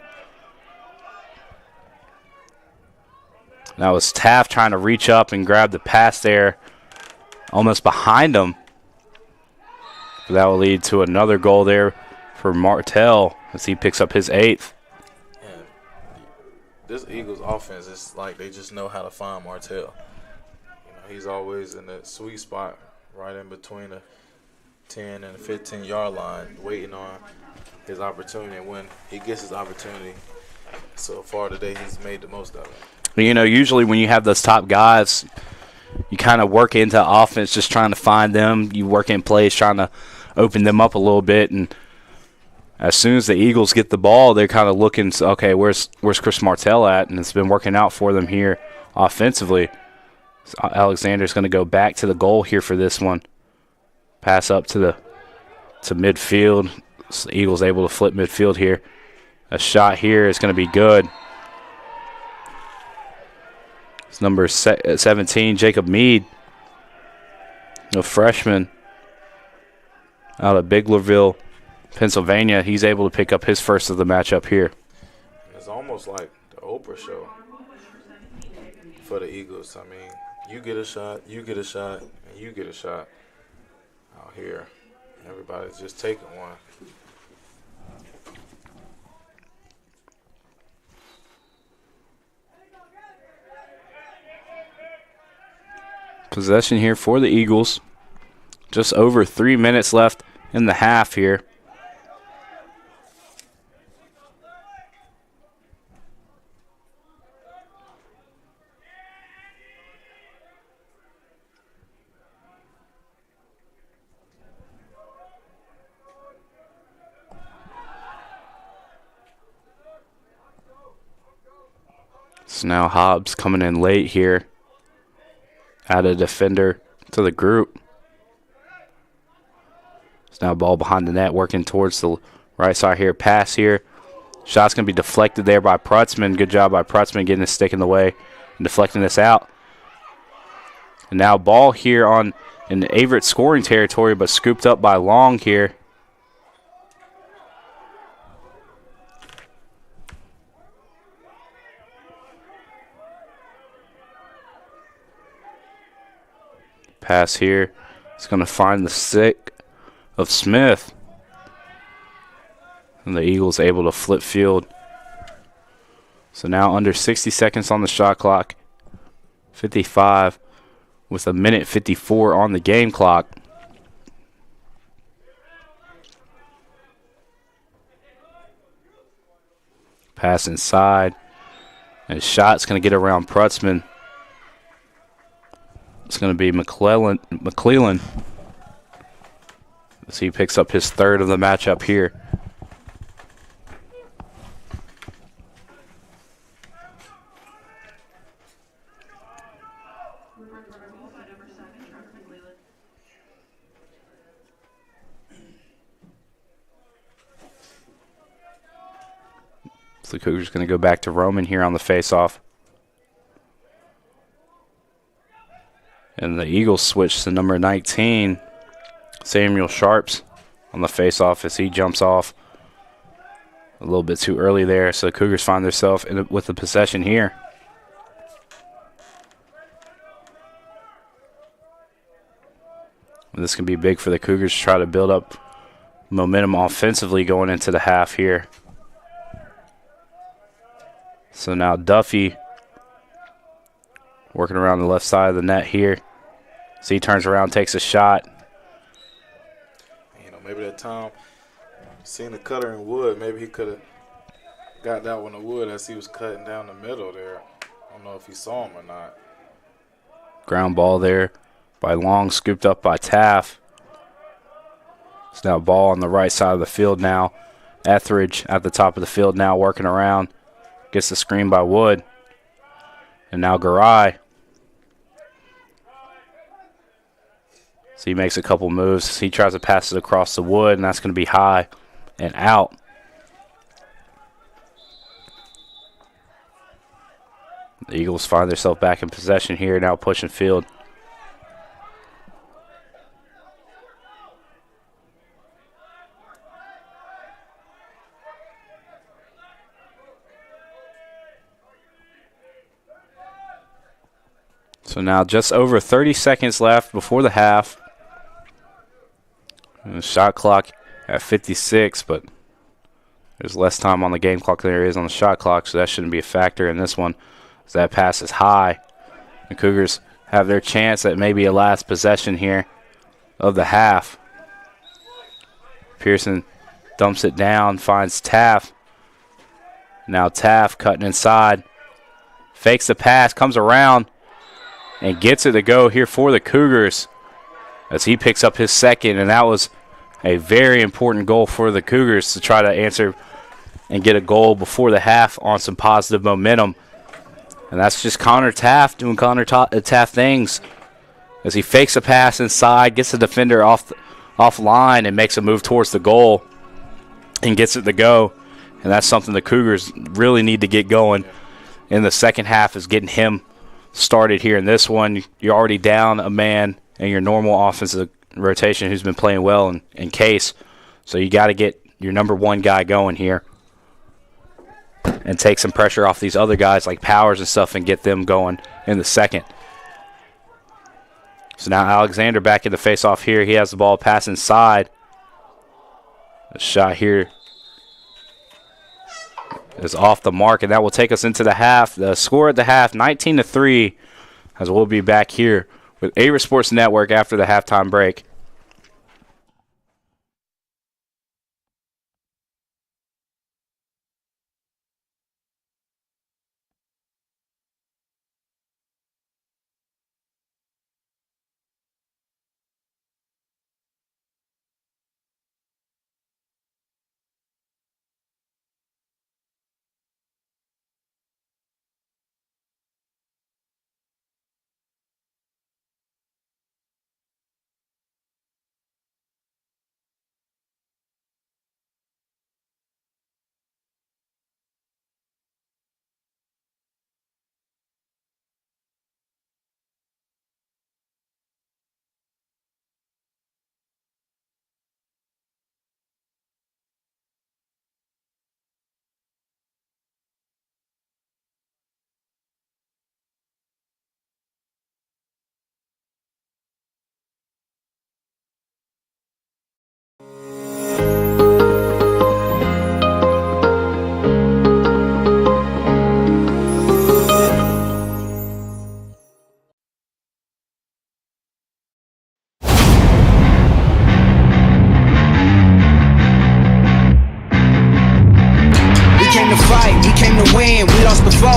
That was Taft trying to reach up and grab the pass there, almost behind him. But that will lead to another goal there for Martell as he picks up his 8th. And this Eagles offense is like they just know how to find Martell. He's always in the sweet spot right in between the 10 and the 15-yard line, waiting on his opportunity. And when he gets his opportunity, so far today he's made the most of it. Usually when you have those top guys, you kind of work into offense just trying to find them. You work in plays trying to open them up a little bit. And as soon as the Eagles get the ball, they're kind of looking, okay, where's Chris Martell at? And it's been working out for them here offensively. So Alexander's going to go back to the goal here for this one. Pass up to midfield. So the Eagles able to flip midfield here. A shot here is going to be good. It's number 17, Jacob Mead, a freshman out of Biglerville, Pennsylvania. He's able to pick up his first of the matchup here. It's almost like the Oprah show for the Eagles. I mean, you get a shot, you get a shot, and you get a shot out here. Everybody's just taking one. Possession here for the Eagles. Just over 3 minutes left in the half here. So now Hobbs coming in late here. Add a defender to the group. It's now ball behind the net, working towards the right side here. Pass here. Shot's going to be deflected there by Prutzman. Good job by Prutzman getting his stick in the way and deflecting this out. And now ball here in the Averett scoring territory, but scooped up by Long here. Pass here. It's going to find the stick of Smith. And the Eagles able to flip field. So now under 60 seconds on the shot clock. 55 with a minute 54 on the game clock. Pass inside. And his shot's going to get around Prutzman. It's going to be McClellan as he picks up his third of the matchup here. So the Cougars going to go back to Roman here on the faceoff. And the Eagles switch to number 19, Samuel Sharps, on the faceoff as he jumps off a little bit too early there. So the Cougars find themselves with the possession here. And this can be big for the Cougars to try to build up momentum offensively going into the half here. So now Duffy working around the left side of the net here. So he turns around, takes a shot. You know, maybe that time, seeing the cutter in wood, maybe he could have got that one in wood as he was cutting down the middle there. I don't know if he saw him or not. Ground ball there by Long, scooped up by Taff. It's now ball on the right side of the field now. Etheridge at the top of the field now working around. Gets the screen by Wood. And now Garay. So he makes a couple moves. He tries to pass it across the Wood, and that's going to be high and out. The Eagles find themselves back in possession here, now pushing field. So now just over 30 seconds left before the half. And the shot clock at 56, but there's less time on the game clock than there is on the shot clock, so that shouldn't be a factor in this one. So that pass is high. The Cougars have their chance at maybe a last possession here of the half. Pearson dumps it down, finds Taff. Now Taff cutting inside. Fakes the pass, comes around. and gets it to go here for the Cougars as he picks up his second, and that was a very important goal for the Cougars to try to answer and get a goal before the half on some positive momentum. And that's just Connor Taft doing Connor Taft things as he fakes a pass inside, gets the defender offline, and makes a move towards the goal and gets it to go. And that's something the Cougars really need to get going in the second half, is getting him started here in this one. You're already down a man in your normal offensive rotation who's been playing well in Case. So you got to get your number one guy going here and take some pressure off these other guys like Powers and stuff and get them going in the second. So now Alexander back in the face-off here. He has the ball pass inside. The shot here is off the mark, and that will take us into the half. The score at the half, 19-3, as we'll be back here with Averett Sports Network after the halftime break.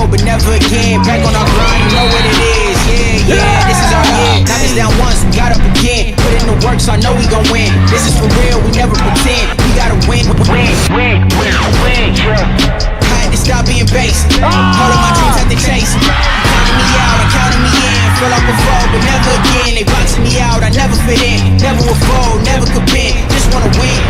But never again. Back on our grind, you know what it is. Yeah, this is our year. Knock us down once, we got up again. Put in the work, so I know we gon' win. This is for real, we never pretend. We gotta win. I had to stop being base. All of my dreams had to chase. Counting me out, and counting me in. Feel like before, but never again. They boxing me out, I never fit in. Never will fold, never could bend. Just wanna win.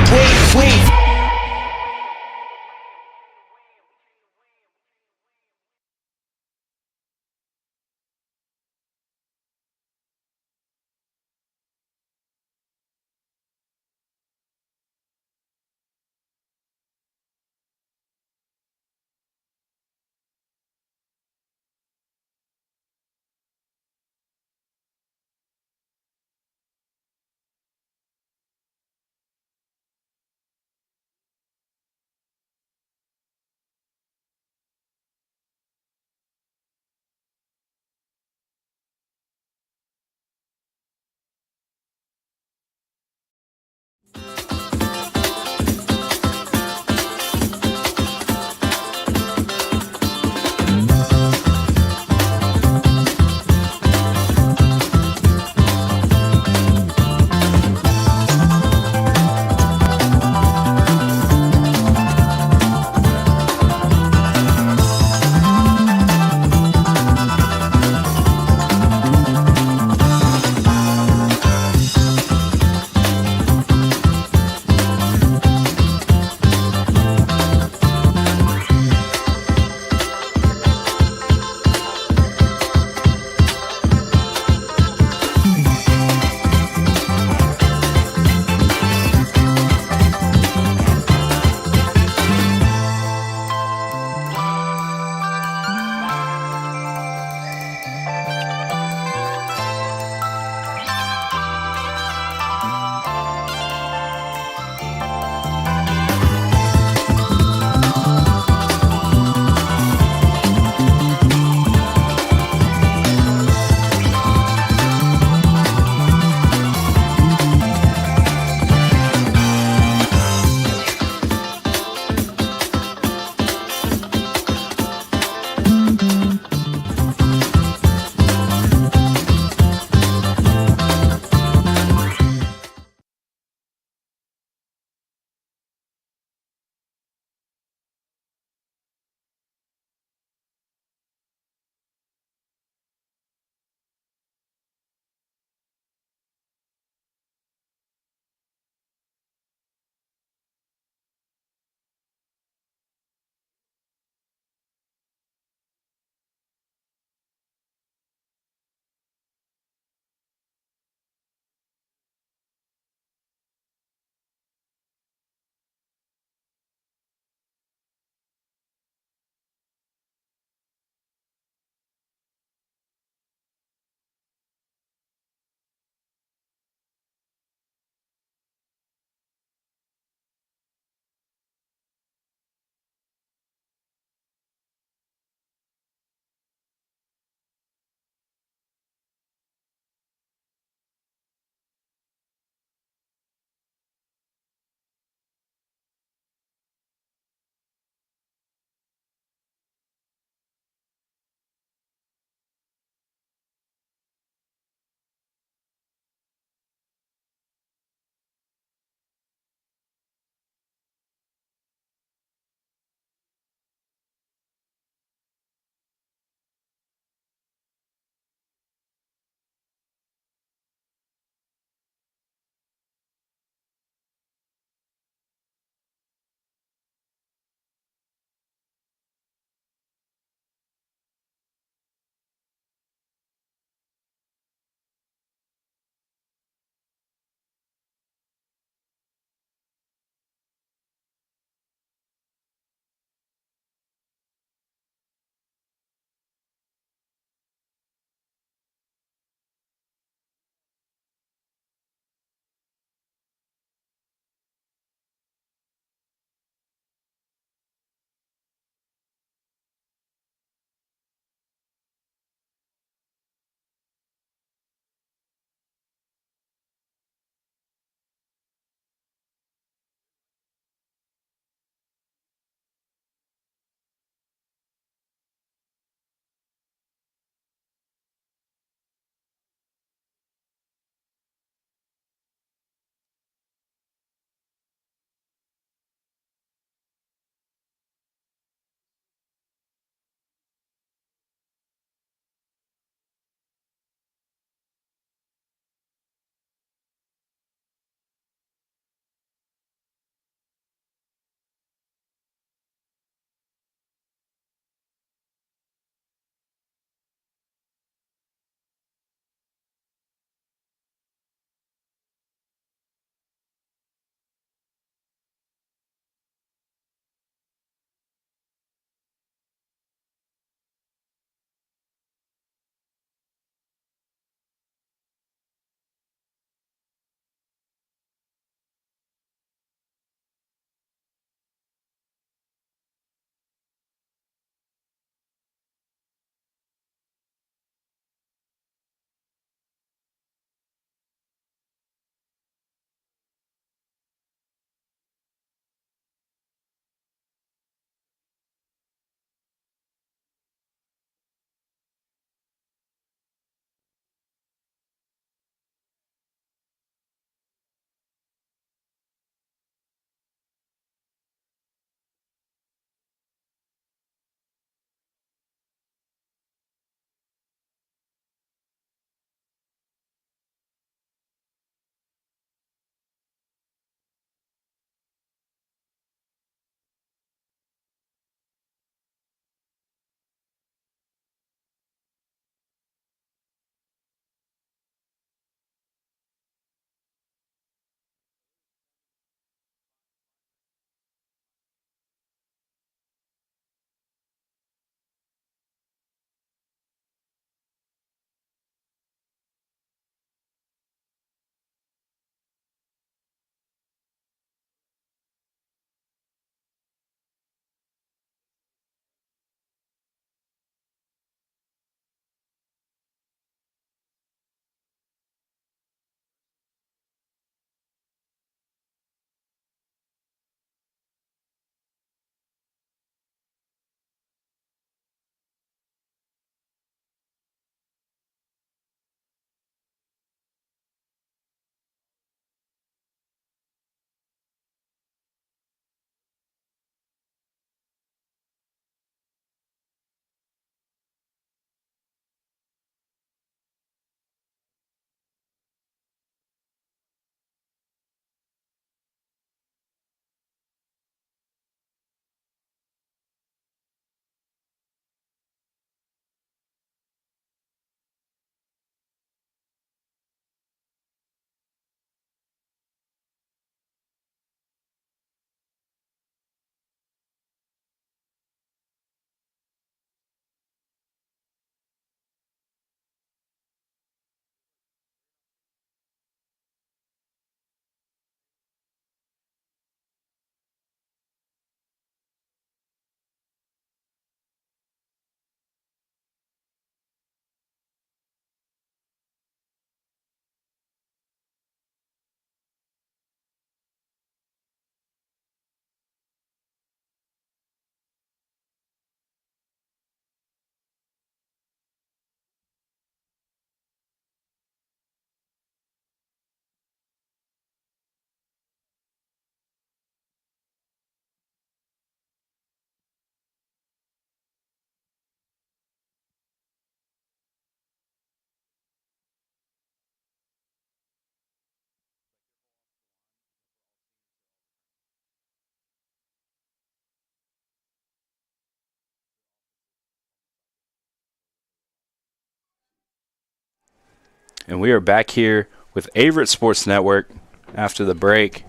And we are back here with Averett Sports Network after the break,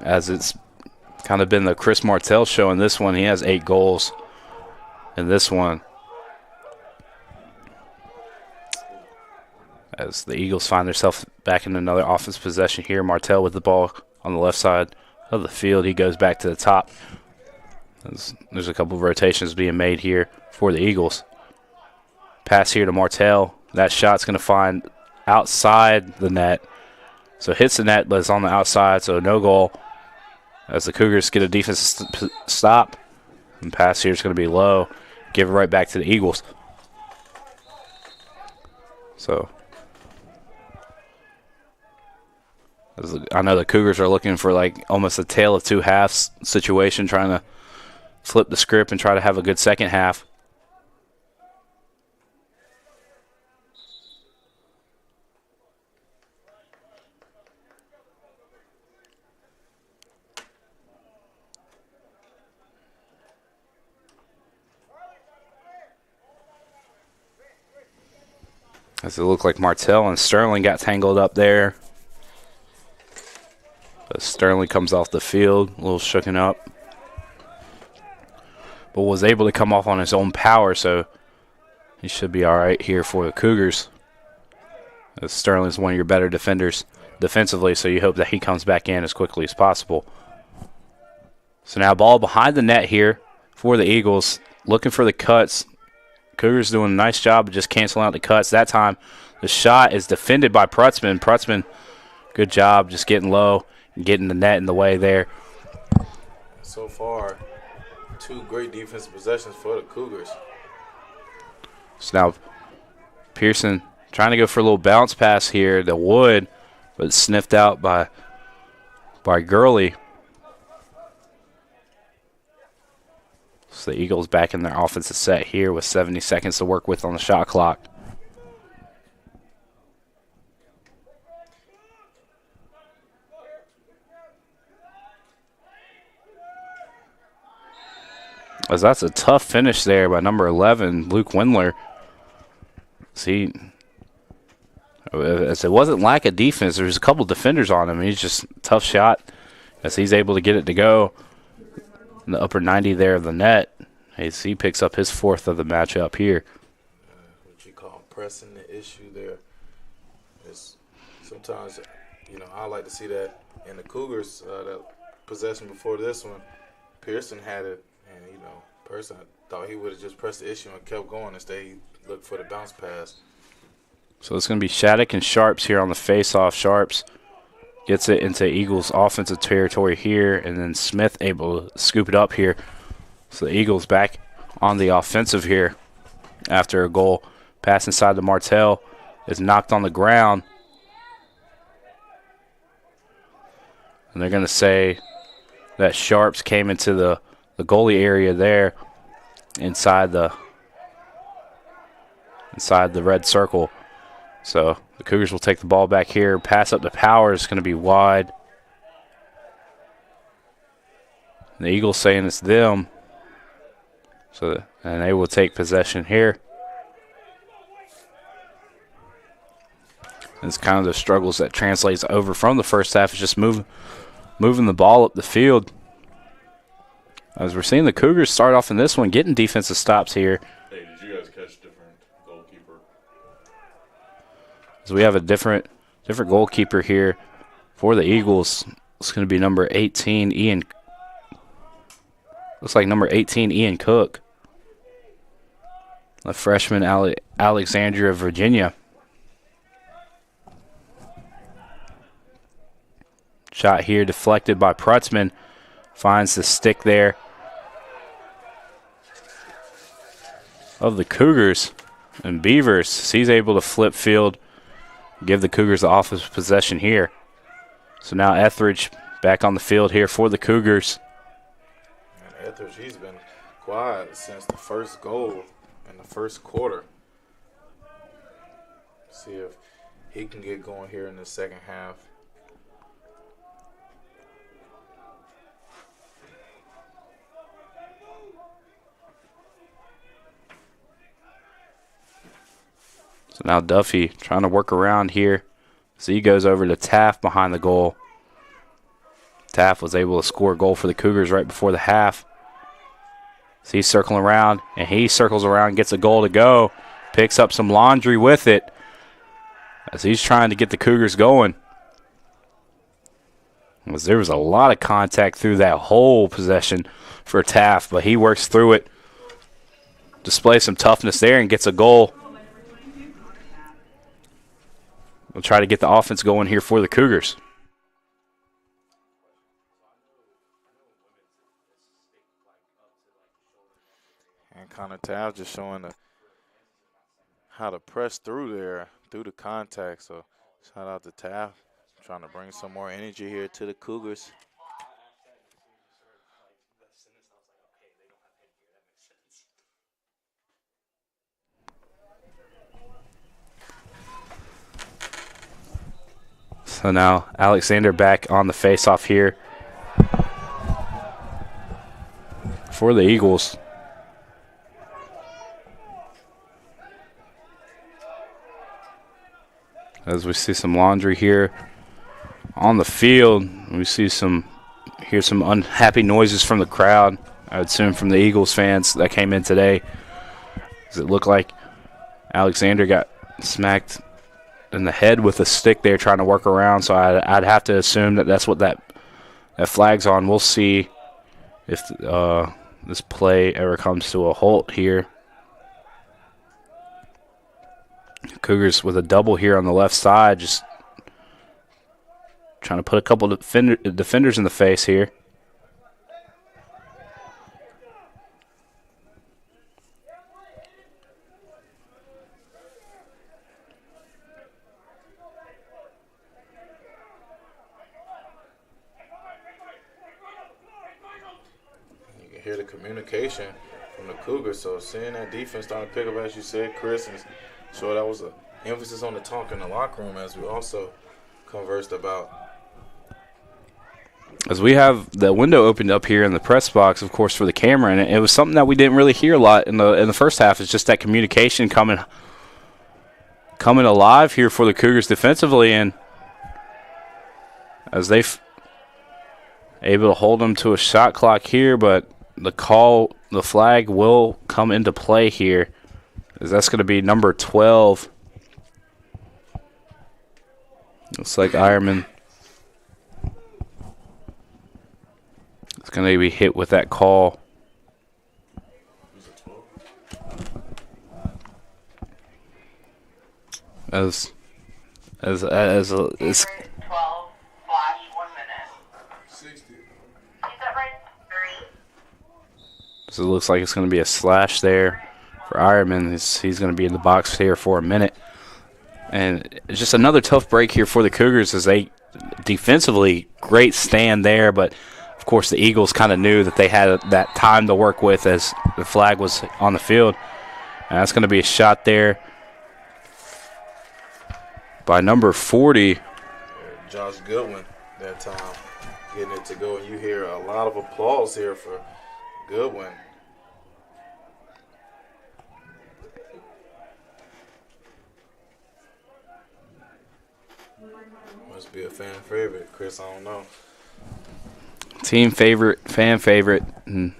as it's kind of been the Chris Martell show in this one. He has 8 goals in this one, as the Eagles find themselves back in another offense possession here. Martell with the ball on the left side of the field. He goes back to the top. There's a couple of rotations being made here for the Eagles. Pass here to Martell. That shot's going to find outside the net. So hits the net, but it's on the outside, so no goal. As the Cougars get a defensive stop. And pass here is going to be low. Give it right back to the Eagles. So I know the Cougars are looking for like almost a tale of two halves situation, trying to flip the script and try to have a good second half. As it looked like Martell and Sterling got tangled up there. But Sterling comes off the field, a little shooken up. But was able to come off on his own power, so he should be all right here for the Cougars. As Sterling's one of your better defenders defensively, so you hope that he comes back in as quickly as possible. So now ball behind the net here for the Eagles, looking for the cuts. Cougars doing a nice job of just canceling out the cuts. That time the shot is defended by Prutzman. Prutzman, good job just getting low and getting the net in the way there. So far, 2 great defensive possessions for the Cougars. So now Pearson trying to go for a little bounce pass here that would, but sniffed out by Gurley. So the Eagles back in their offensive set here with 70 seconds to work with on the shot clock. As that's a tough finish there by number 11, Luke Windler. See, as it wasn't lack of defense, there was a couple defenders on him. He's just a tough shot as he's able to get it to go in the upper 90 there of the net. As he picks up his 4th of the matchup here. What you call pressing the issue there. Is sometimes, I like to see that in the Cougars, that possession before this one. Pearson had it, and, Pearson thought he would have just pressed the issue and kept going. Instead, he looked for the bounce pass. So it's going to be Shattuck and Sharps here on the face-off. Sharps gets it into Eagles' offensive territory here, and then Smith able to scoop it up here. So the Eagles back on the offensive here after a goal. Pass inside to Martell is knocked on the ground. And they're going to say that Sharps came into the goalie area there inside the red circle. So the Cougars will take the ball back here. Pass up to Powers is going to be wide. And the Eagles saying it's them. And they will take possession here. It's kind of the struggles that translates over from the first half. Is just moving the ball up the field. As we're seeing the Cougars start off in this one, getting defensive stops here. Hey, did you guys catch different goalkeeper? As we have a different goalkeeper here for the Eagles. It's going to be number 18, Ian. Looks like number 18, Ian Cook. The freshman, Alexandria, Virginia. Shot here deflected by Prutzman. Finds the stick there of the Cougars. And Beavers, he's able to flip field, give the Cougars the offensive possession here. So now Etheridge back on the field here for the Cougars. And Etheridge, he's been quiet since the first goal in the first quarter. See if he can get going here in the second half. Now Duffy trying to work around here. So he goes over to Taft behind the goal. Taft was able to score a goal for the Cougars right before the half. So he's circling around, and he circles around, gets a goal to go. Picks up some laundry with it as he's trying to get the Cougars going. There was a lot of contact through that whole possession for Taft, but he works through it, displays some toughness there, and gets a goal. We'll try to get the offense going here for the Cougars. And Connor Taft just showing how to press through there, through the contact. So shout out to Taft, trying to bring some more energy here to the Cougars. So now Alexander back on the face-off here for the Eagles. As we see some laundry here on the field, we see hear some unhappy noises from the crowd. I would assume from the Eagles fans that came in today. Does it look like Alexander got smacked in the head with a stick there trying to work around? So I'd have to assume that that's what that flag's on. We'll see if this play ever comes to a halt here. Cougars with a double here on the left side, just trying to put a couple of defenders in the face here. You can hear the communication from the Cougars, so seeing that defense starting to pick up, as you said, Chris, and so that was an emphasis on the talk in the locker room, as we also conversed about. As we have the window opened up here in the press box, of course, for the camera, and it was something that we didn't really hear a lot in the first half. It's just that communication coming alive here for the Cougars defensively, and as they able to hold them to a shot clock here, but the flag will come into play here. That's going to be number 12. Looks like Ironman is going to be hit with that call. As 12 flash 1 minute. 60. Is that right? 3. So it looks like it's going to be a slash there for Ironman. He's going to be in the box here for a minute. And it's just another tough break here for the Cougars as they defensively, great stand there. But, of course, the Eagles kind of knew that they had that time to work with as the flag was on the field. And that's going to be a shot there by number 40. Josh Goodwin that time getting it to go. And you hear a lot of applause here for Goodwin. Must be a fan favorite, Chris. I don't know. Team favorite, fan favorite. And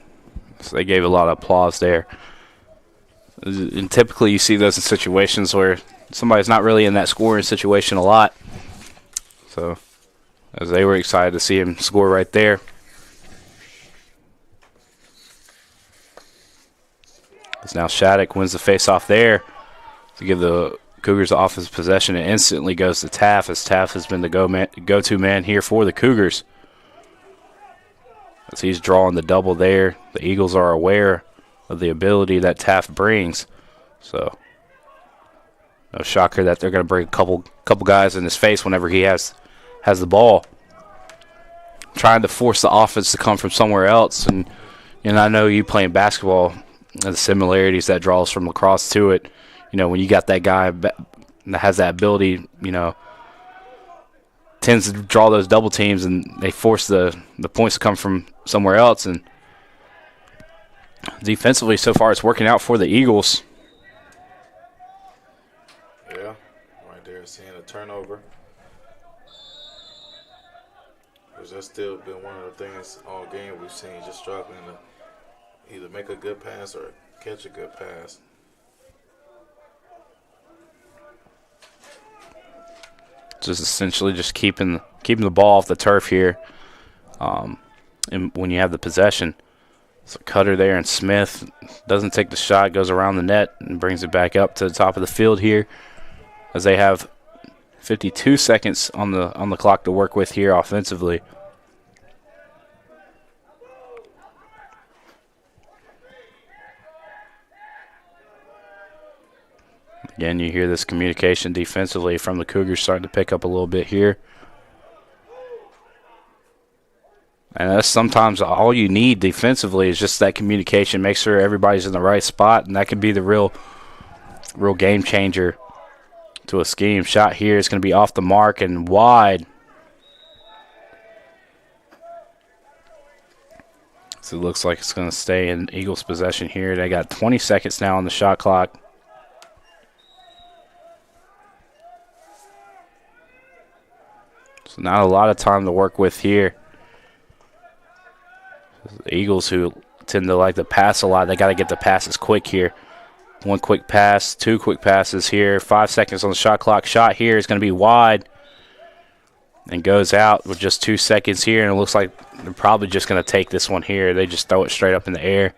so they gave a lot of applause there. And typically you see those in situations where somebody's not really in that scoring situation a lot. So as they were excited to see him score right there. As now Shattuck wins the face-off there to give the Cougars the offensive possession, and instantly goes to Taft, as Taft has been the go-to man here for the Cougars. As he's drawing the double there, the Eagles are aware of the ability that Taft brings. So no shocker that they're going to bring a couple guys in his face whenever he has the ball, trying to force the offense to come from somewhere else. And I know you playing basketball, the similarities that draws from lacrosse to it. When you got that guy that has that ability, tends to draw those double teams, and they force the points to come from somewhere else. And defensively, so far, it's working out for the Eagles. Yeah, there, seeing a turnover. Because that's still been one of the things all game we've seen, just struggling to either make a good pass or catch a good pass. Just essentially just keeping the ball off the turf here. And when you have the possession, so Cutter there, and Smith doesn't take the shot, goes around the net and brings it back up to the top of the field here, as they have 52 seconds on the clock to work with here offensively. Again, you hear this communication defensively from the Cougars starting to pick up a little bit here. And that's sometimes all you need defensively is just that communication. Make sure everybody's in the right spot, and that could be the real game changer to a scheme. Shot here is going to be off the mark and wide. So it looks like it's going to stay in Eagles' possession here. They got 20 seconds now on the shot clock. So not a lot of time to work with here. The Eagles, who tend to like to pass a lot, they got to get the passes quick here. One quick pass, two quick passes here. 5 seconds on the shot clock. Shot here is going to be wide and goes out with just 2 seconds here. And it looks like they're probably just going to take this one here. They just throw it straight up in the air.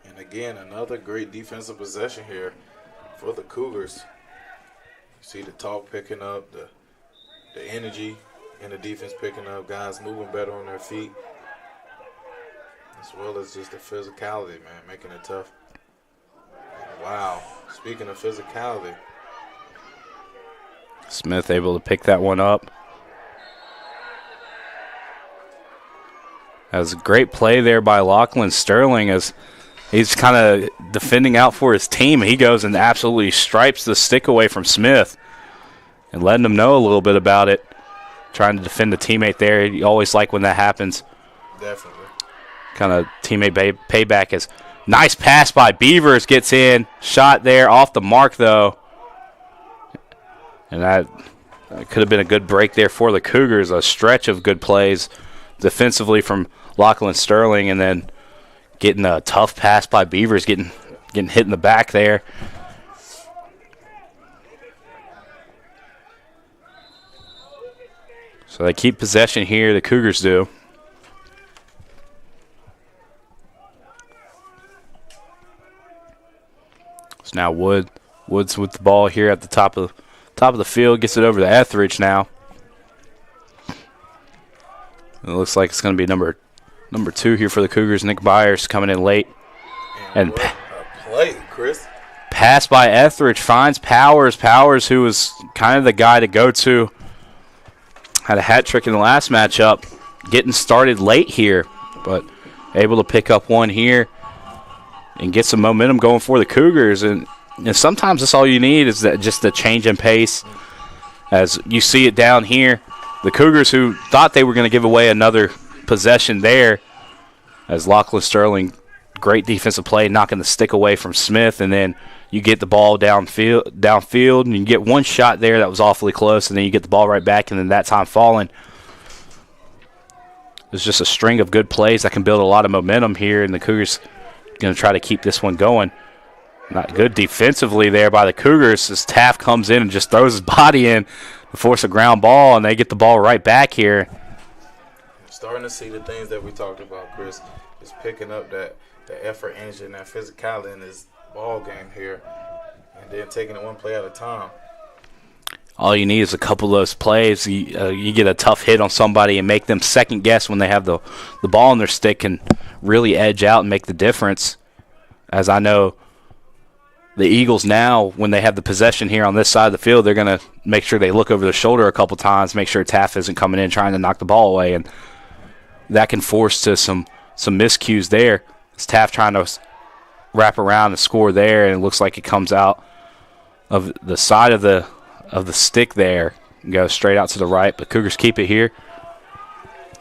And again, another great defensive possession here for the Cougars. You see the talk picking up, the energy in the defense picking up, guys moving better on their feet, as well as just the physicality, man, making it tough. Wow, speaking of physicality. Smith able to pick that one up. That was a great play there by Lachlan Sterling as he's kind of defending out for his team. He goes and absolutely stripes the stick away from Smith and letting them know a little bit about it, trying to defend the teammate there. You always like when that happens. Definitely. Kind of teammate payback. As nice pass by Beavers gets in. Shot there off the mark, though. And that could have been a good break there for the Cougars. A stretch of good plays defensively from Lachlan Sterling, and then getting a tough pass by Beavers, getting hit in the back there. So they keep possession here, the Cougars do. So now Woods with the ball here at the top of the field, gets it over to Etheridge now. It looks like it's going to be number 2 here for the Cougars. Nick Byers coming in late. And what a play, Chris. Pass by Etheridge finds Powers. Powers, who was kind of the guy to go to, had a hat trick in the last matchup, getting started late here, but able to pick up one here and get some momentum going for the Cougars. And sometimes that's all you need is just the change in pace. As you see it down here, the Cougars, who thought they were going to give away another possession there, as Lachlan Sterling, great defensive play, knocking the stick away from Smith, and then you get the ball downfield, and you get one shot there that was awfully close, and then you get the ball right back, and then that time falling. There's just a string of good plays that can build a lot of momentum here, and the Cougars going to try to keep this one going. Not good defensively there by the Cougars as Taft comes in and just throws his body in to force a ground ball, and they get the ball right back here. Starting to see the things that we talked about, Chris, is picking up that effort, energy, and that physicality in this ball game here, and then taking it one play at a time. All you need is a couple of those plays. You get a tough hit on somebody and make them second guess when they have the ball in their stick, and really edge out and make the difference. As I know, the Eagles now, when they have the possession here on this side of the field, they're going to make sure they look over their shoulder a couple times, make sure Taft isn't coming in trying to knock the ball away, and that can force to some miscues there. It's Taft trying to wrap around and score there, and it looks like it comes out of the side of the stick there and goes straight out to the right, but Cougars keep it here.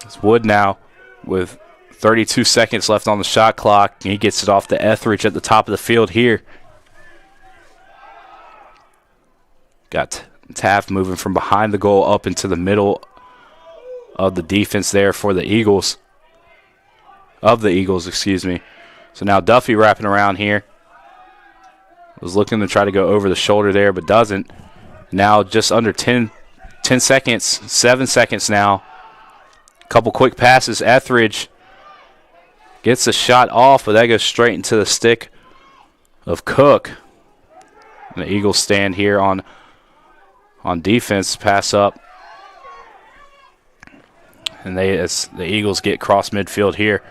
It's Wood now with 32 seconds left on the shot clock. And he gets it off to Etheridge at the top of the field here. Got Taft moving from behind the goal up into the middle of the defense there for the Eagles. Excuse me. So now Duffy wrapping around here. Was looking to try to go over the shoulder there, but doesn't. Now just under 10 seconds, 7 seconds now. Couple quick passes. Etheridge gets the shot off, but that goes straight into the stick of Cook. And the Eagles stand here on defense, pass up. And as the Eagles get cross midfield here.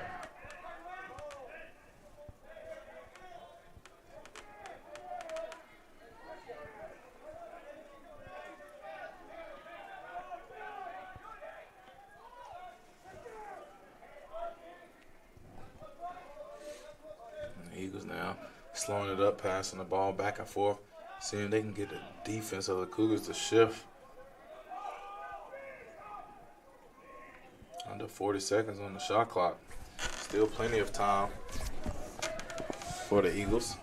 Eagles now slowing it up, passing the ball back and forth, seeing if they can get the defense of the Cougars to shift. Under 40 seconds on the shot clock. Still plenty of time for the Eagles.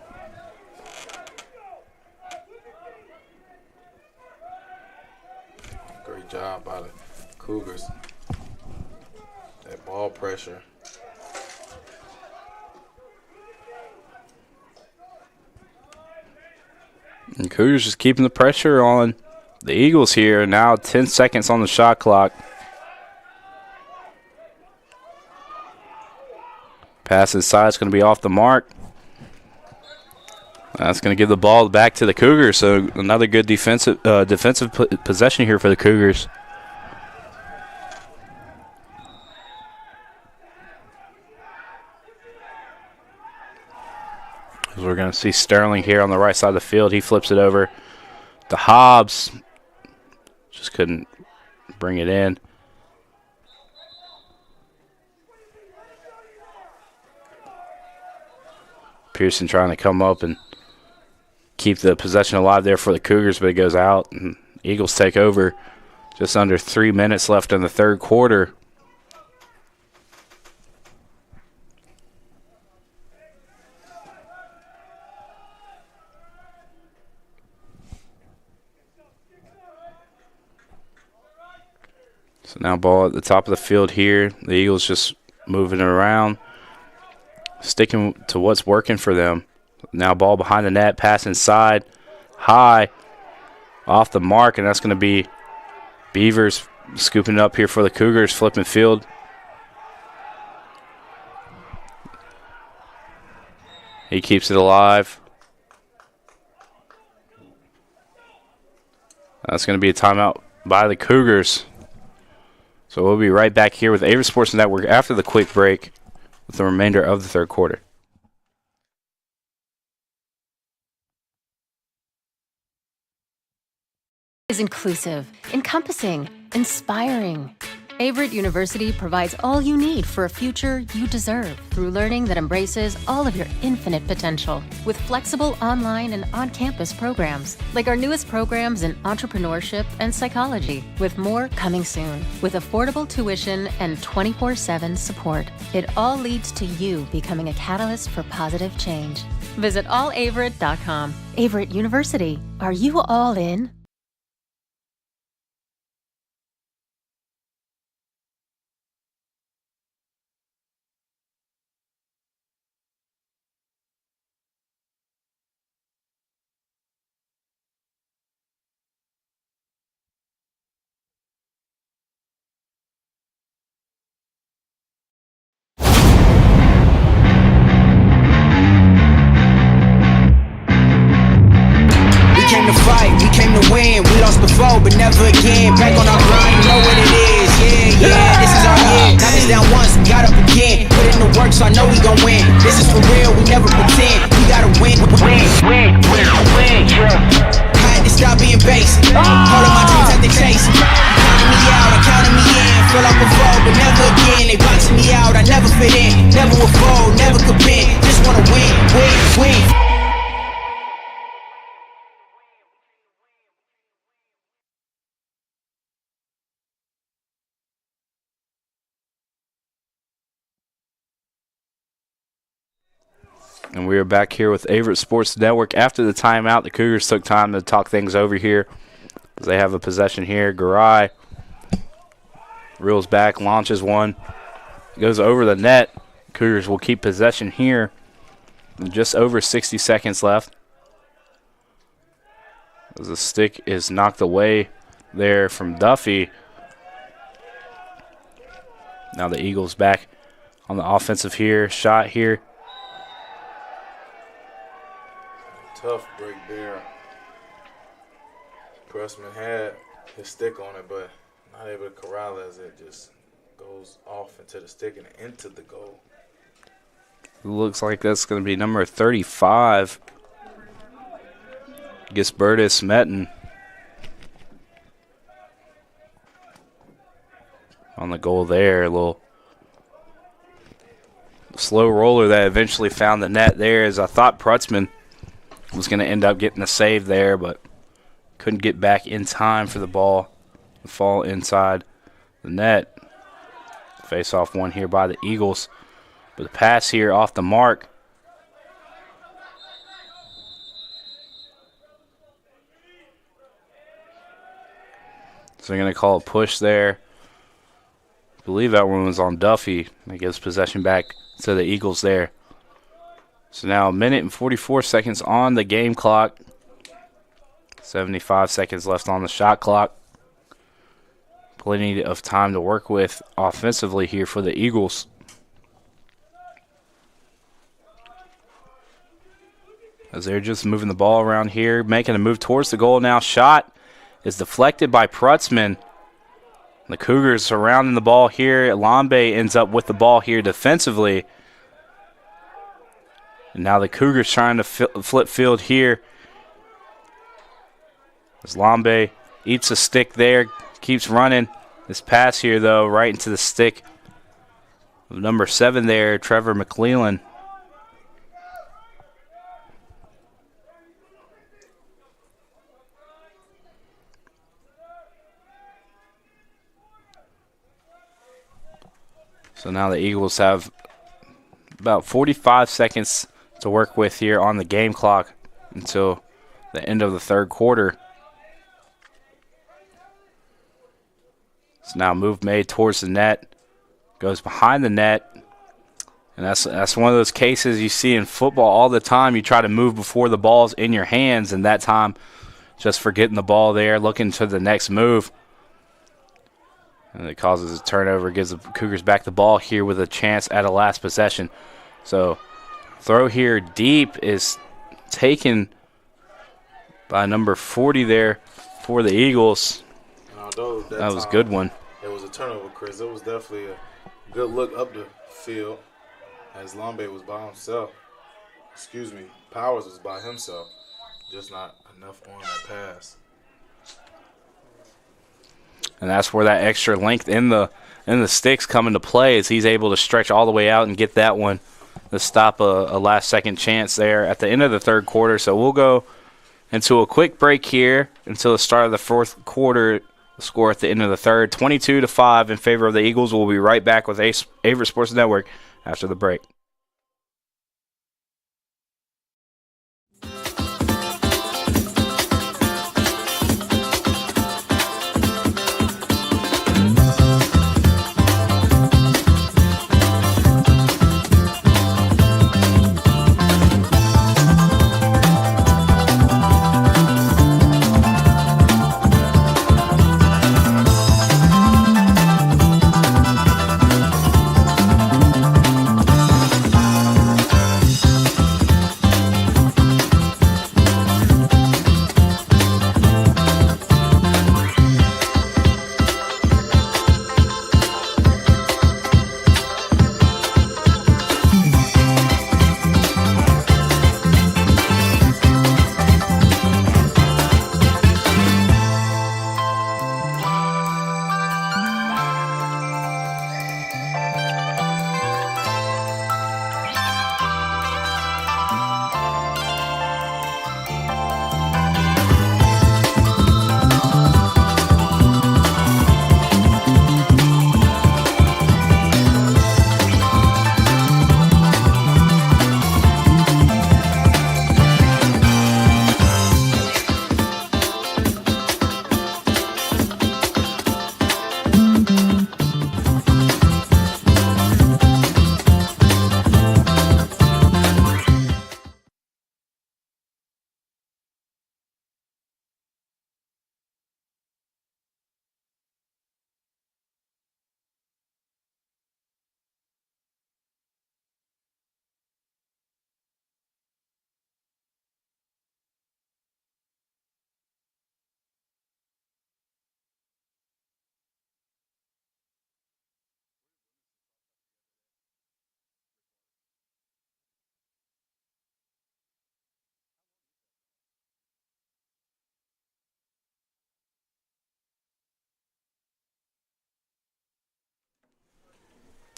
Great job by the Cougars. That ball pressure. And Cougars just keeping the pressure on the Eagles here. Now 10 seconds on the shot clock. Pass inside, it's going to be off the mark. That's going to give the ball back to the Cougars. So another good defensive possession here for the Cougars. As we're going to see Sterling here on the right side of the field. He flips it over to Hobbs. Just couldn't bring it in. Pearson trying to come up and keep the possession alive there for the Cougars, but it goes out. And Eagles take over. Just under 3 minutes left in the third quarter. So now ball at the top of the field here. The Eagles just moving it around, sticking to what's working for them. Now ball behind the net, pass inside, high, off the mark, and that's going to be Beavers scooping it up here for the Cougars, flipping field. He keeps it alive. That's going to be a timeout by the Cougars. So we'll be right back here with Averett Sports Network after the quick break with the remainder of the third quarter. Is inclusive, encompassing, inspiring. Averett University provides all you need for a future you deserve through learning that embraces all of your infinite potential with flexible online and on-campus programs like our newest programs in entrepreneurship and psychology, with more coming soon. With affordable tuition and 24/7 support, it all leads to you becoming a catalyst for positive change. Visit allaverett.com. Averett University. Are you all in? Win. We lost before, but never again. Back on our grind, you know what it is. Yeah, this is our year. Knocked us down once, we got up again. Put in the work, so I know we gon' win. This is for real, we never pretend. We gotta win, win, yeah. I had to stop being base. All of my dreams had to chase. Counting me out, I counted me in. Feel like before, but never again. They boxing me out, I never fit in. Never will fold, never could bend. Just wanna win, win. And we are back here with Averett Sports Network. After the timeout, the Cougars took time to talk things over here. They have a possession here. Garay reels back, launches one. Goes over the net. Cougars will keep possession here. Just over 60 seconds left. As the stick is knocked away there from Duffy. Now the Eagles back on the offensive here. Shot here. Tough break there. Pressman had his stick on it, but not able to corral as it just goes off into the stick and into the goal. Looks like that's going to be number 35. Gisbertus Metten on the goal there. A little slow roller that eventually found the net there, as I thought Prutzman was going to end up getting the save there, but couldn't get back in time for the ball to fall inside the net. Face off one here by the Eagles. But the pass here off the mark. So they're going to call a push there. I believe that one was on Duffy. That gives possession back to the Eagles there. So now a minute and 44 seconds on the game clock. 75 seconds left on the shot clock. Plenty of time to work with offensively here for the Eagles. As they're just moving the ball around here, making a move towards the goal now. Shot is deflected by Prutzman. The Cougars surrounding the ball here. Lambe ends up with the ball here defensively. And now the Cougars trying to flip field here. As Lambe eats a stick there, keeps running. This pass here, though, right into the stick of number 7 there, Trevor McClellan. So now the Eagles have about 45 seconds to work with here on the game clock until the end of the third quarter. So now move made towards the net, goes behind the net, and that's one of those cases you see in football all the time. You try to move before the ball's in your hands, and that time just forgetting the ball there, looking to the next move. And it causes a turnover, gives the Cougars back the ball here with a chance at a last possession. So throw here deep is taken by number 40 there for the Eagles. Although that was a good one. It was a turnover, Chris. It was definitely a good look up the field as Lambe was by himself. Powers was by himself. Just not enough on that pass. And that's where that extra length in the sticks come into play, as he's able to stretch all the way out and get that one to stop a last-second chance there at the end of the third quarter. So we'll go into a quick break here until the start of the fourth quarter. The score at the end of the third, 22-5 in favor of the Eagles. We'll be right back with Averett Sports Network after the break.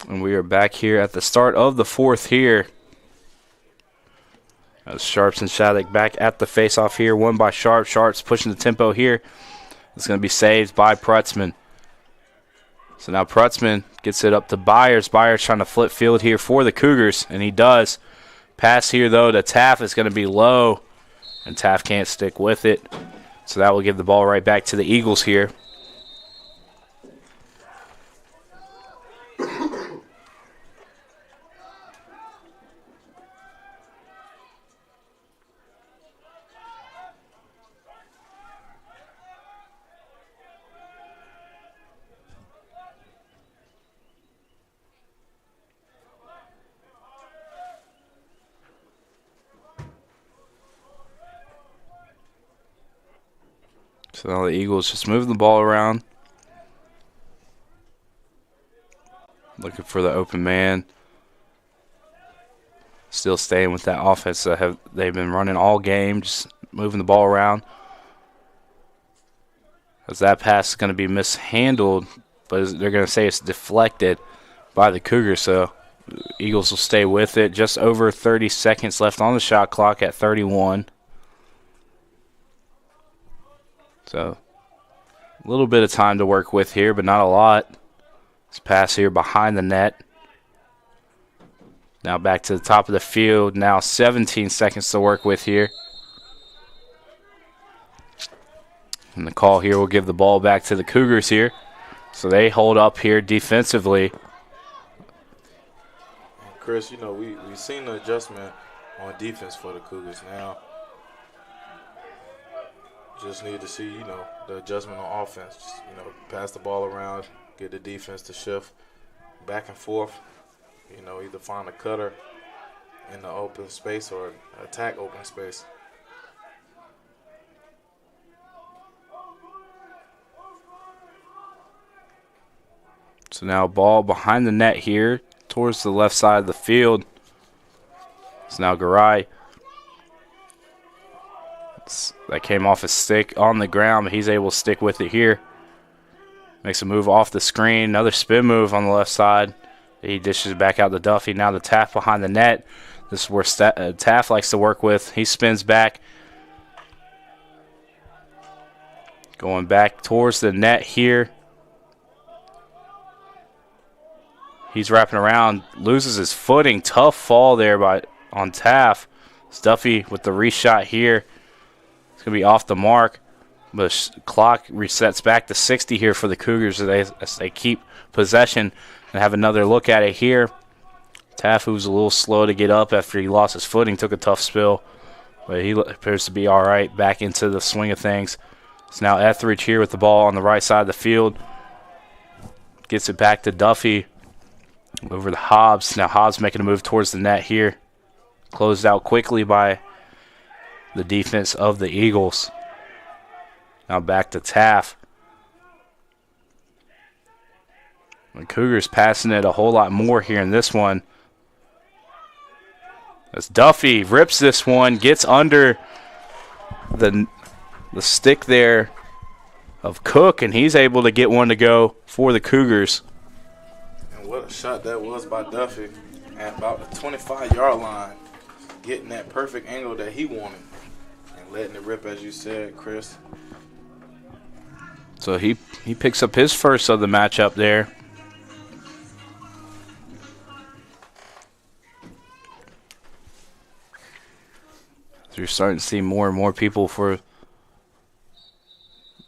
And we are back here at the start of the fourth here. As Sharps and Shattuck back at the face-off here. Won by Sharp. Sharps pushing the tempo here. It's going to be saved by Prutzman. So now Prutzman gets it up to Byers. Byers trying to flip field here for the Cougars, and he does. Pass here, though, to Taft is going to be low, and Taft can't stick with it. So that will give the ball right back to the Eagles here. So now the Eagles just moving the ball around. Looking for the open man. Still staying with that offense that they've been running all game, just moving the ball around. As that pass is going to be mishandled, but they're going to say it's deflected by the Cougars, so Eagles will stay with it. Just over 30 seconds left on the shot clock at 31. So a little bit of time to work with here, but not a lot. This pass here behind the net. Now back to the top of the field. Now 17 seconds to work with here. And the call here will give the ball back to the Cougars here. So they hold up here defensively. Chris, you know, we've seen the adjustment on defense for the Cougars now. Just need to see, you know, the adjustment on offense. Just, you know, pass the ball around, get the defense to shift back and forth. You know, either find a cutter in the open space or attack open space. So now ball behind the net here towards the left side of the field. It's now Garay. That came off his stick on the ground, but he's able to stick with it here. Makes a move off the screen. Another spin move on the left side. He dishes it back out to Duffy. Now the Taft behind the net. This is where Taft likes to work with. He spins back. Going back towards the net here. He's wrapping around. Loses his footing. Tough fall there on Taft. It's Duffy with the reshot here. It's going to be off the mark, but clock resets back to 60 here for the Cougars as they keep possession and have another look at it here. Taft, who's a little slow to get up after he lost his footing, took a tough spill, but he appears to be all right back into the swing of things. It's now Etheridge here with the ball on the right side of the field. Gets it back to Duffy over to Hobbs. Now Hobbs making a move towards the net here. Closed out quickly by the defense of the Eagles. Now back to Taft. The Cougars passing it a whole lot more here in this one. As Duffy rips this one, gets under the stick there of Cook, and he's able to get one to go for the Cougars. And what a shot that was by Duffy at about the 25-yard line, getting that perfect angle that he wanted. Letting it rip, as you said, Chris. So he picks up his first of the matchup there. So you're starting to see more and more people for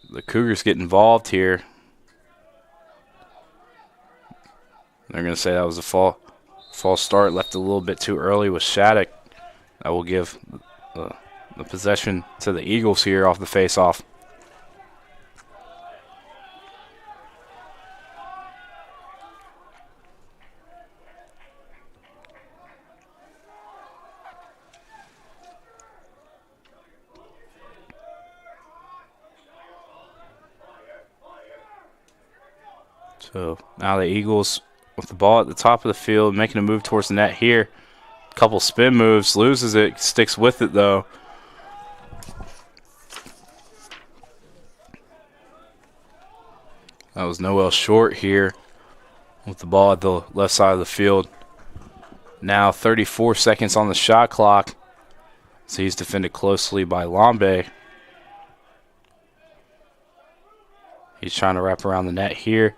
the Cougars get involved here. They're going to say that was a false start. Left a little bit too early with Shattuck. That will give the possession to the Eagles here off the face-off. So now the Eagles with the ball at the top of the field, making a move towards the net here. Couple spin moves, loses it, sticks with it though. That was Noel Short here with the ball at the left side of the field. Now 34 seconds on the shot clock. So he's defended closely by Lambe. He's trying to wrap around the net here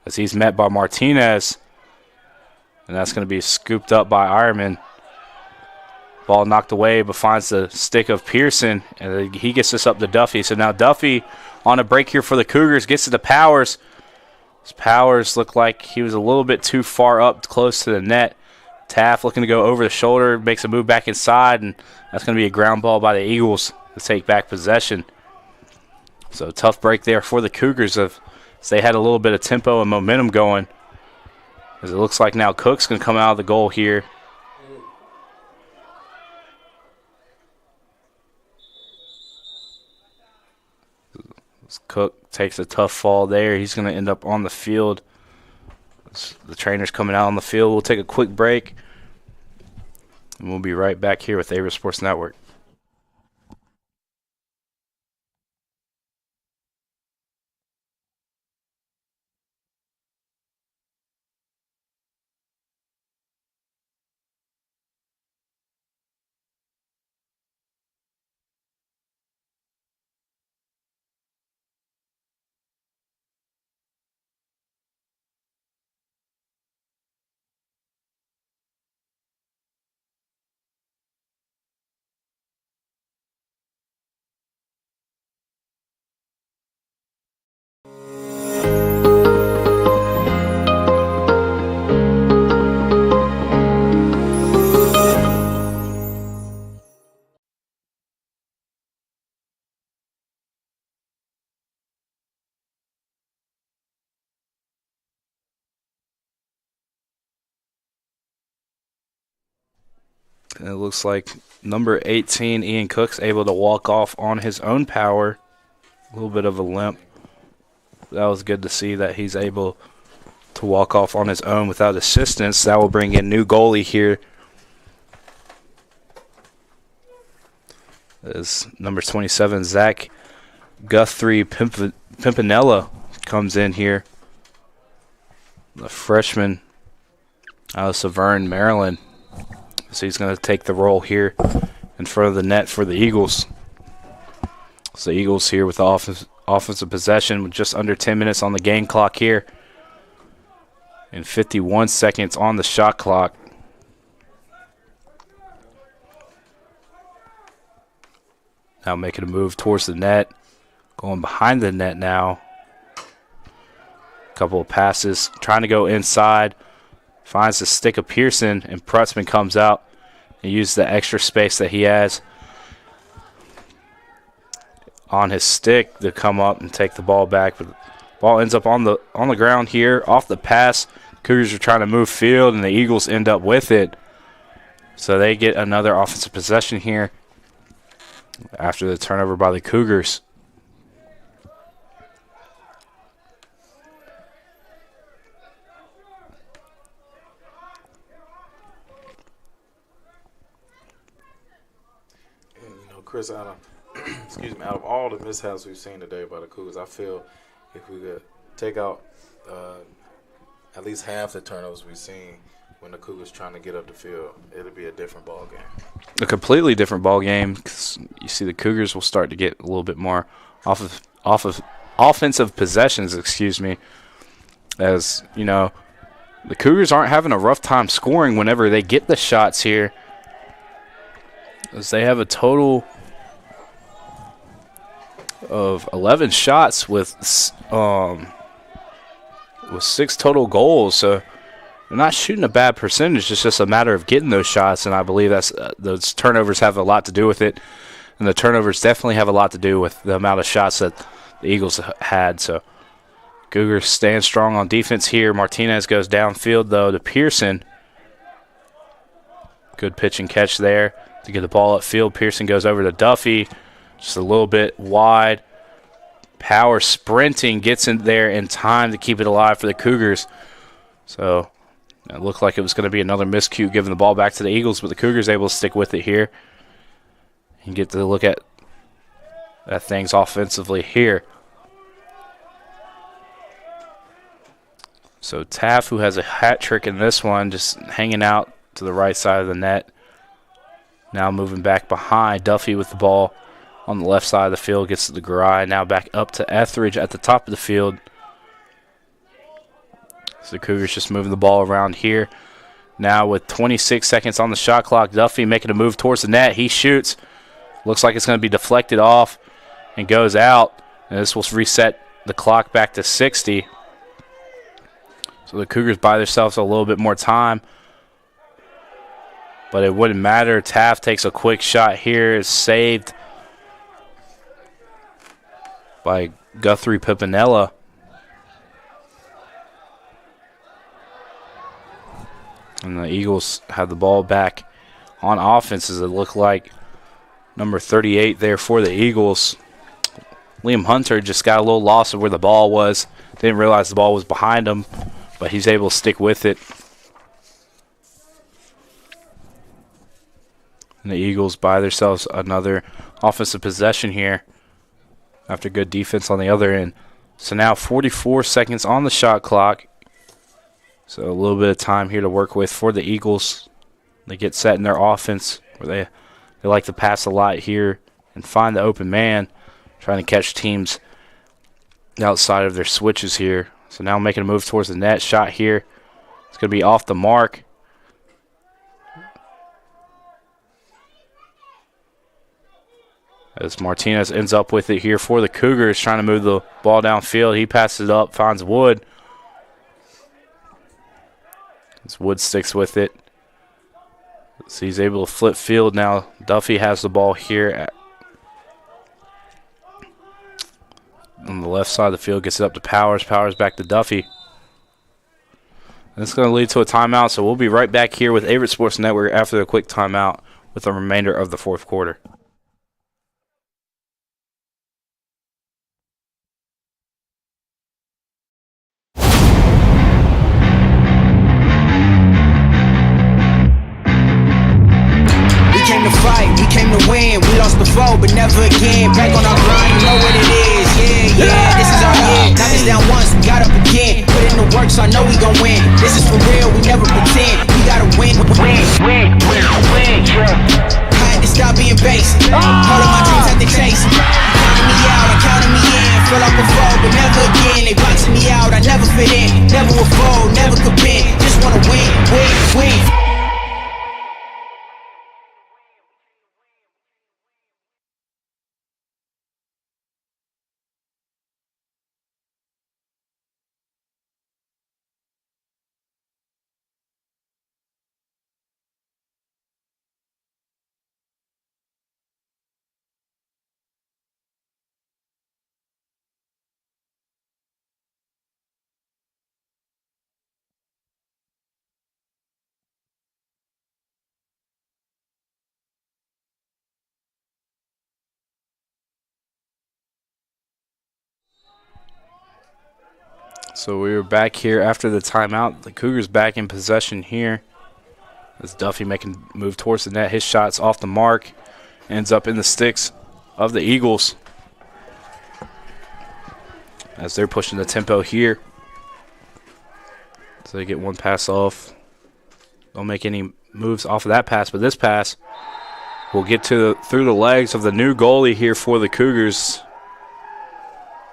as he's met by Martinez. And that's going to be scooped up by Ironman. Ball knocked away, but finds the stick of Pearson, and he gets this up to Duffy. So now Duffy on a break here for the Cougars, gets it to Powers. Powers looked like he was a little bit too far up close to the net. Taft looking to go over the shoulder, makes a move back inside, and that's going to be a ground ball by the Eagles to take back possession. So tough break there for the Cougars as they had a little bit of tempo and momentum going. As it looks like now Cook's going to come out of the goal here. Cook takes a tough fall there. He's going to end up on the field. The trainer's coming out on the field. We'll take a quick break, and we'll be right back here with Averett Sports Network. And it looks like number 18, Ian Cook's able to walk off on his own power. A little bit of a limp. That was good to see that he's able to walk off on his own without assistance. That will bring in new goalie here. As number 27, Zach Guthrie Pimpinella comes in here. The freshman out of Severn, Maryland. So he's going to take the role here in front of the net for the Eagles. So the Eagles here with the offensive possession with just under 10 minutes on the game clock here. And 51 seconds on the shot clock. Now making a move towards the net. Going behind the net now. Couple of passes. Trying to go inside. Finds the stick of Pearson, and Prutzman comes out and uses the extra space that he has on his stick to come up and take the ball back. But the ball ends up on the ground here, off the pass. Cougars are trying to move field, and the Eagles end up with it. So they get another offensive possession here after the turnover by the Cougars. Chris, out of all the mishaps we've seen today by the Cougars, I feel if we could take out at least half the turnovers we've seen when the Cougars trying to get up the field, it'll be a different ball game. A completely different ball game, because you see the Cougars will start to get a little bit more off of offensive possessions. As you know, the Cougars aren't having a rough time scoring whenever they get the shots here, as they have a total of 11 shots with 6 total goals. So they're not shooting a bad percentage. It's just a matter of getting those shots, and I believe that's those turnovers have a lot to do with it. And the turnovers definitely have a lot to do with the amount of shots that the Eagles had. So Cougars stand strong on defense here. Martinez goes downfield, though, to Pearson. Good pitch and catch there to get the ball upfield. Pearson goes over to Duffy. Just a little bit wide. Power sprinting, gets in there in time to keep it alive for the Cougars. So it looked like it was going to be another miscue giving the ball back to the Eagles, but the Cougars able to stick with it here and get to look at things offensively here. So Taft, who has a hat trick in this one, just hanging out to the right side of the net. Now moving back behind. Duffy with the ball on the left side of the field, gets to the Garai. Now back up to Etheridge at the top of the field. So the Cougars just moving the ball around here. Now with 26 seconds on the shot clock, Duffy making a move towards the net. He shoots. Looks like it's going to be deflected off and goes out. And this will reset the clock back to 60. So the Cougars buy themselves a little bit more time. But it wouldn't matter. Taft takes a quick shot here. It's saved by Guthrie Pipinella. And the Eagles have the ball back on offense, as it looked like number 38 there for the Eagles. Liam Hunter just got a little lost of where the ball was. Didn't realize the ball was behind him, but he's able to stick with it. And the Eagles buy themselves another offensive possession here after good defense on the other end. So now 44 seconds on the shot clock. So a little bit of time here to work with for the Eagles. They get set in their offense where they like to pass a lot here and find the open man, trying to catch teams outside of their switches here. So now making a move towards the net. Shot here. It's going to be off the mark. As Martinez ends up with it here for the Cougars, trying to move the ball downfield. He passes it up, finds Wood. As Wood sticks with it. So he's able to flip field now. Duffy has the ball here on the left side of the field. Gets it up to Powers. Powers back to Duffy. And it's going to lead to a timeout. So we'll be right back here with Averett Sports Network after the quick timeout with the remainder of the fourth quarter. We came to win, we lost the foe, but never again. Back on our grind, you know what it is. Yeah, this is our year. Knocked us down once, we got up again. Put in the work, so I know we gon' win. This is for real, we never pretend. We gotta win, win, yeah. I had to stop being base. All of my dreams had to chase. Counting me out, I counted me in. Feel like a foe, but never again. They boxing me out, I never fit in. Never a foe, never could win. Just wanna win, win. So we were back here after the timeout. The Cougars back in possession here. As Duffy making a move towards the net. His shot's off the mark. Ends up in the sticks of the Eagles. As they're pushing the tempo here. So they get one pass off. Don't make any moves off of that pass, but this pass will get to through the legs of the new goalie here for the Cougars.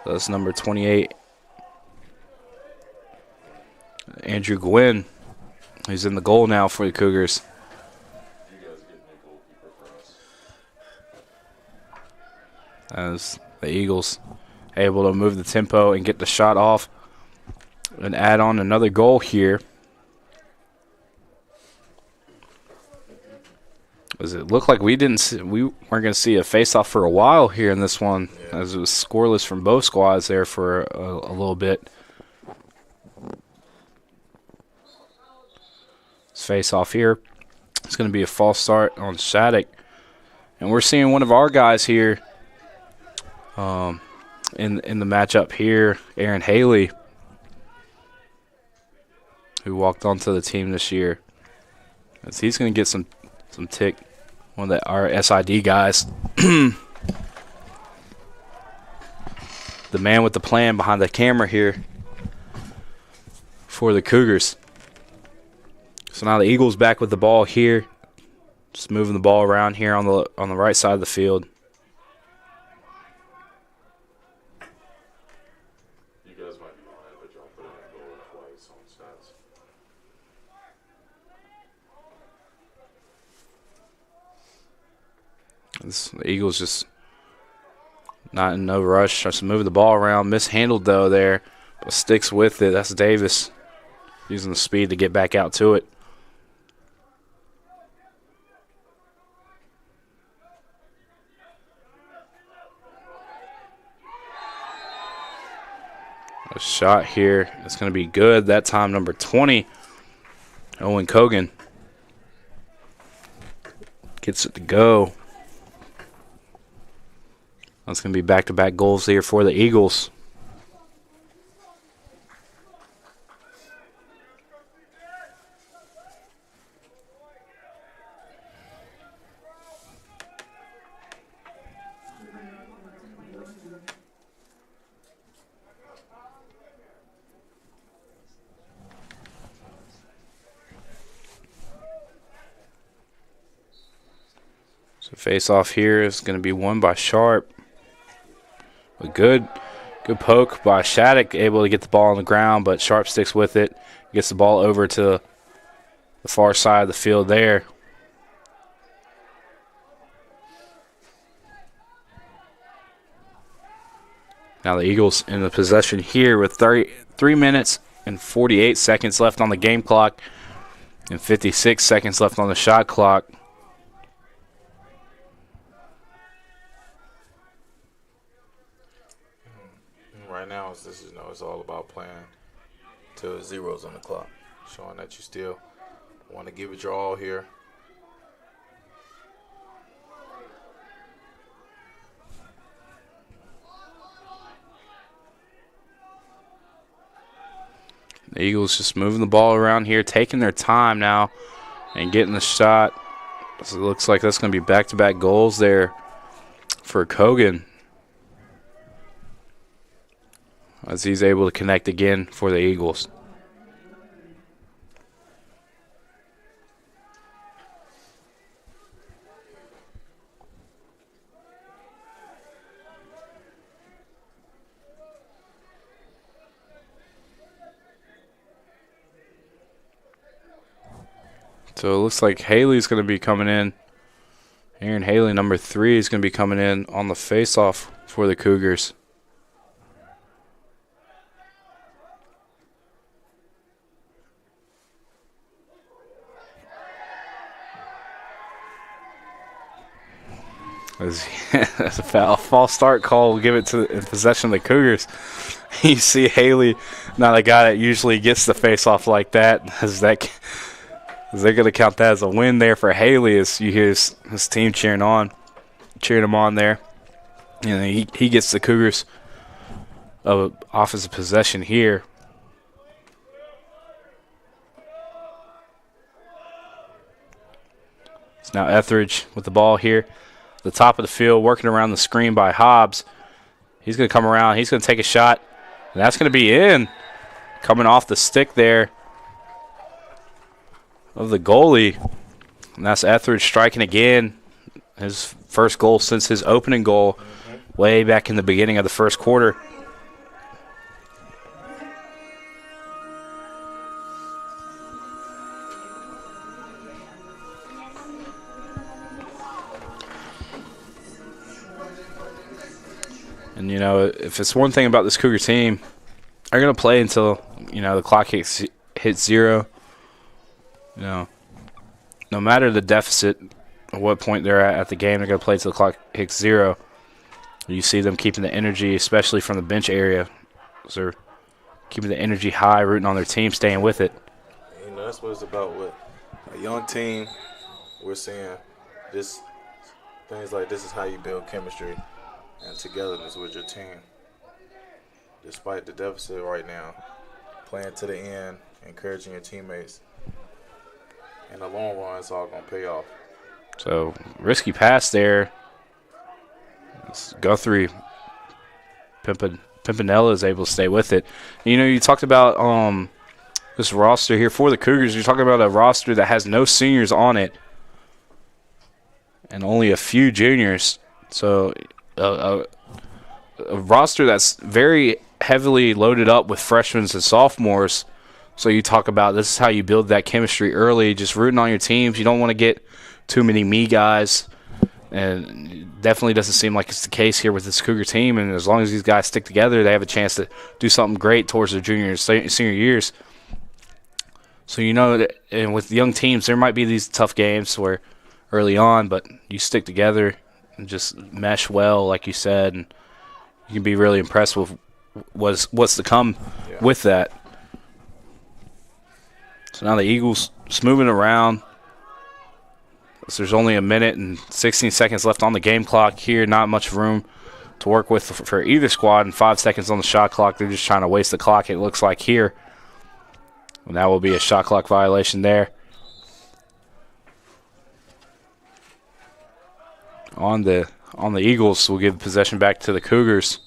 That's number 28. Andrew Gwynn, he's in the goal now for the Cougars. As the Eagles able to move the tempo and get the shot off and add on another goal here. As it looked like we weren't going to see a face-off for a while here in this one, as it was scoreless from both squads there for a little bit. Face off here. It's going to be a false start on Shattuck. And we're seeing one of our guys here in the matchup here, Aaron Haley, who walked onto the team this year. As he's going to get some tick, one of our SID guys. The man with the plan behind the camera here for the Cougars. So now the Eagles back with the ball here. Just moving the ball around here on the right side of the field. You guys might be on it, but y'all put in a goal twice on stats. The Eagles just not in no rush. Just moving the ball around. Mishandled, though, there. But sticks with it. That's Davis using the speed to get back out to it. A shot here. It's going to be good. That time, number 20, Owen Cogan gets it to go. That's going to be back-to-back goals here for the Eagles. So face-off here is going to be won by Sharp. A good poke by Shattuck, able to get the ball on the ground, but Sharp sticks with it. Gets the ball over to the far side of the field there. Now the Eagles in the possession here with 3 minutes and 48 seconds left on the game clock and 56 seconds left on the shot clock. Right now, it's all about playing till zeros on the clock, showing that you still want to give it your all here. The Eagles just moving the ball around here, taking their time now and getting the shot. So it looks like that's going to be back-to-back goals there for Cogan, as he's able to connect again for the Eagles. So it looks like Haley's going to be coming in. Aaron Haley, number 3, is going to be coming in on the face-off for the Cougars. That's a foul. False start call will give it to in possession of the Cougars. You see Haley, not a guy that usually gets the face-off like that. Is they're going to count that as a win there for Haley as you hear his team cheering him on there. You know, he gets the Cougars offensive possession here. It's now Etheridge with the ball here. The top of the field, working around the screen by Hobbs. He's going to come around. He's going to take a shot, and that's going to be in. Coming off the stick there of the goalie. And that's Etheridge striking again. His first goal since his opening goal way back in the beginning of the first quarter. And, you know, if it's one thing about this Cougar team, they're going to play until, you know, the clock hits zero. You know, no matter the deficit, at what point they're at the game, they're going to play until the clock hits zero. You see them keeping the energy, especially from the bench area. So they're keeping the energy high, rooting on their team, staying with it. You know, that's what it's about with a young team. We're seeing things like this is how you build chemistry and togetherness with your team. Despite the deficit right now, playing to the end, encouraging your teammates. In the long run, it's all going to pay off. So, risky pass there. Guthrie, Pimpinella is able to stay with it. You know, you talked about this roster here for the Cougars. You're talking about a roster that has no seniors on it and only a few juniors. So a roster that's very heavily loaded up with freshmen and sophomores. So you talk about this is how you build that chemistry early, just rooting on your teams. You don't want to get too many me guys. And it definitely doesn't seem like it's the case here with this Cougar team. And as long as these guys stick together, they have a chance to do something great towards their junior and senior years. So you know that, and with young teams, there might be these tough games where early on, but you stick together and just mesh well, like you said, and you can be really impressed with what's to come with that. So now the Eagles just moving around. So there's only a minute and 16 seconds left on the game clock here. Not much room to work with for either squad, and 5 seconds on the shot clock. They're just trying to waste the clock, it looks like here. And that will be a shot clock violation there. On the Eagles, we'll give possession back to the Cougars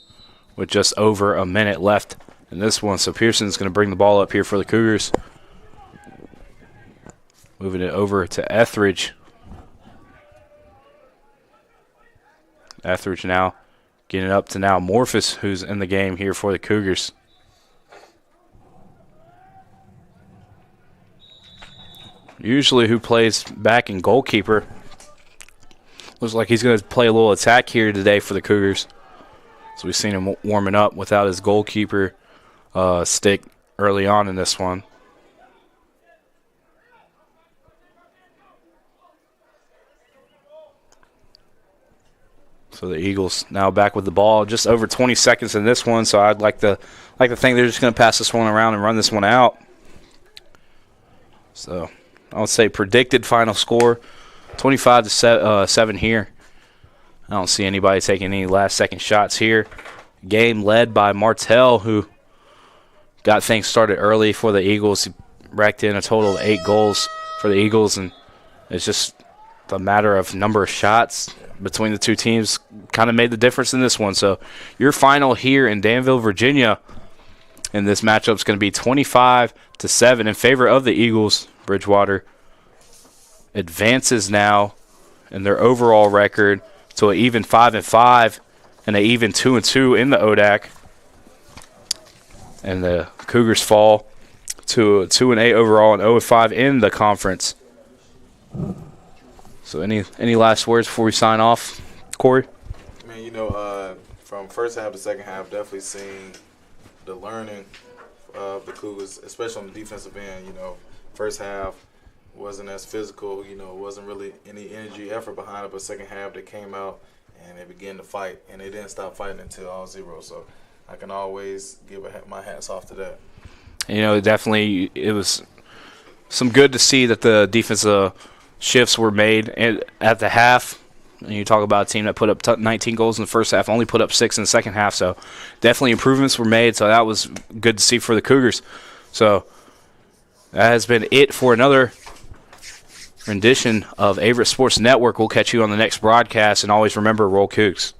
with just over a minute left in this one. So Pearson's going to bring the ball up here for the Cougars. Moving it over to Etheridge. Etheridge now getting it up to now Morphus, who's in the game here for the Cougars. Usually who plays back in goalkeeper. Looks like he's going to play a little attack here today for the Cougars. So we've seen him warming up without his goalkeeper stick early on in this one. So the Eagles now back with the ball. Just over 20 seconds in this one, so I'd like to think they're just going to pass this one around and run this one out. So I would say predicted final score, 25-7 here. I don't see anybody taking any last-second shots here. Game led by Martell, who got things started early for the Eagles. He racked in a total of 8 goals for the Eagles, and it's just a matter of number of shots between the two teams kind of made the difference in this one. So your final here in Danville, Virginia, in this matchup is going to be 25-7 in favor of the Eagles. Bridgewater advances now in their overall record to an even 5-5 and an even 2-2 in the ODAC. And the Cougars fall to a 2-8 overall and 0-5 in the conference. So any last words before we sign off, Corey? Man, from first half to second half, definitely seeing the learning of the Cougars, especially on the defensive end. First half wasn't as physical, wasn't really any energy, effort behind it, but second half they came out and they began to fight, and they didn't stop fighting until all zero. So I can always give my hats off to that. Definitely it was some good to see that the defensive shifts were made at the half. And you talk about a team that put up 19 goals in the first half, only put up 6 in the second half. So definitely improvements were made. So that was good to see for the Cougars. So that has been it for another rendition of Averett Sports Network. We'll catch you on the next broadcast. And always remember, roll Cougs.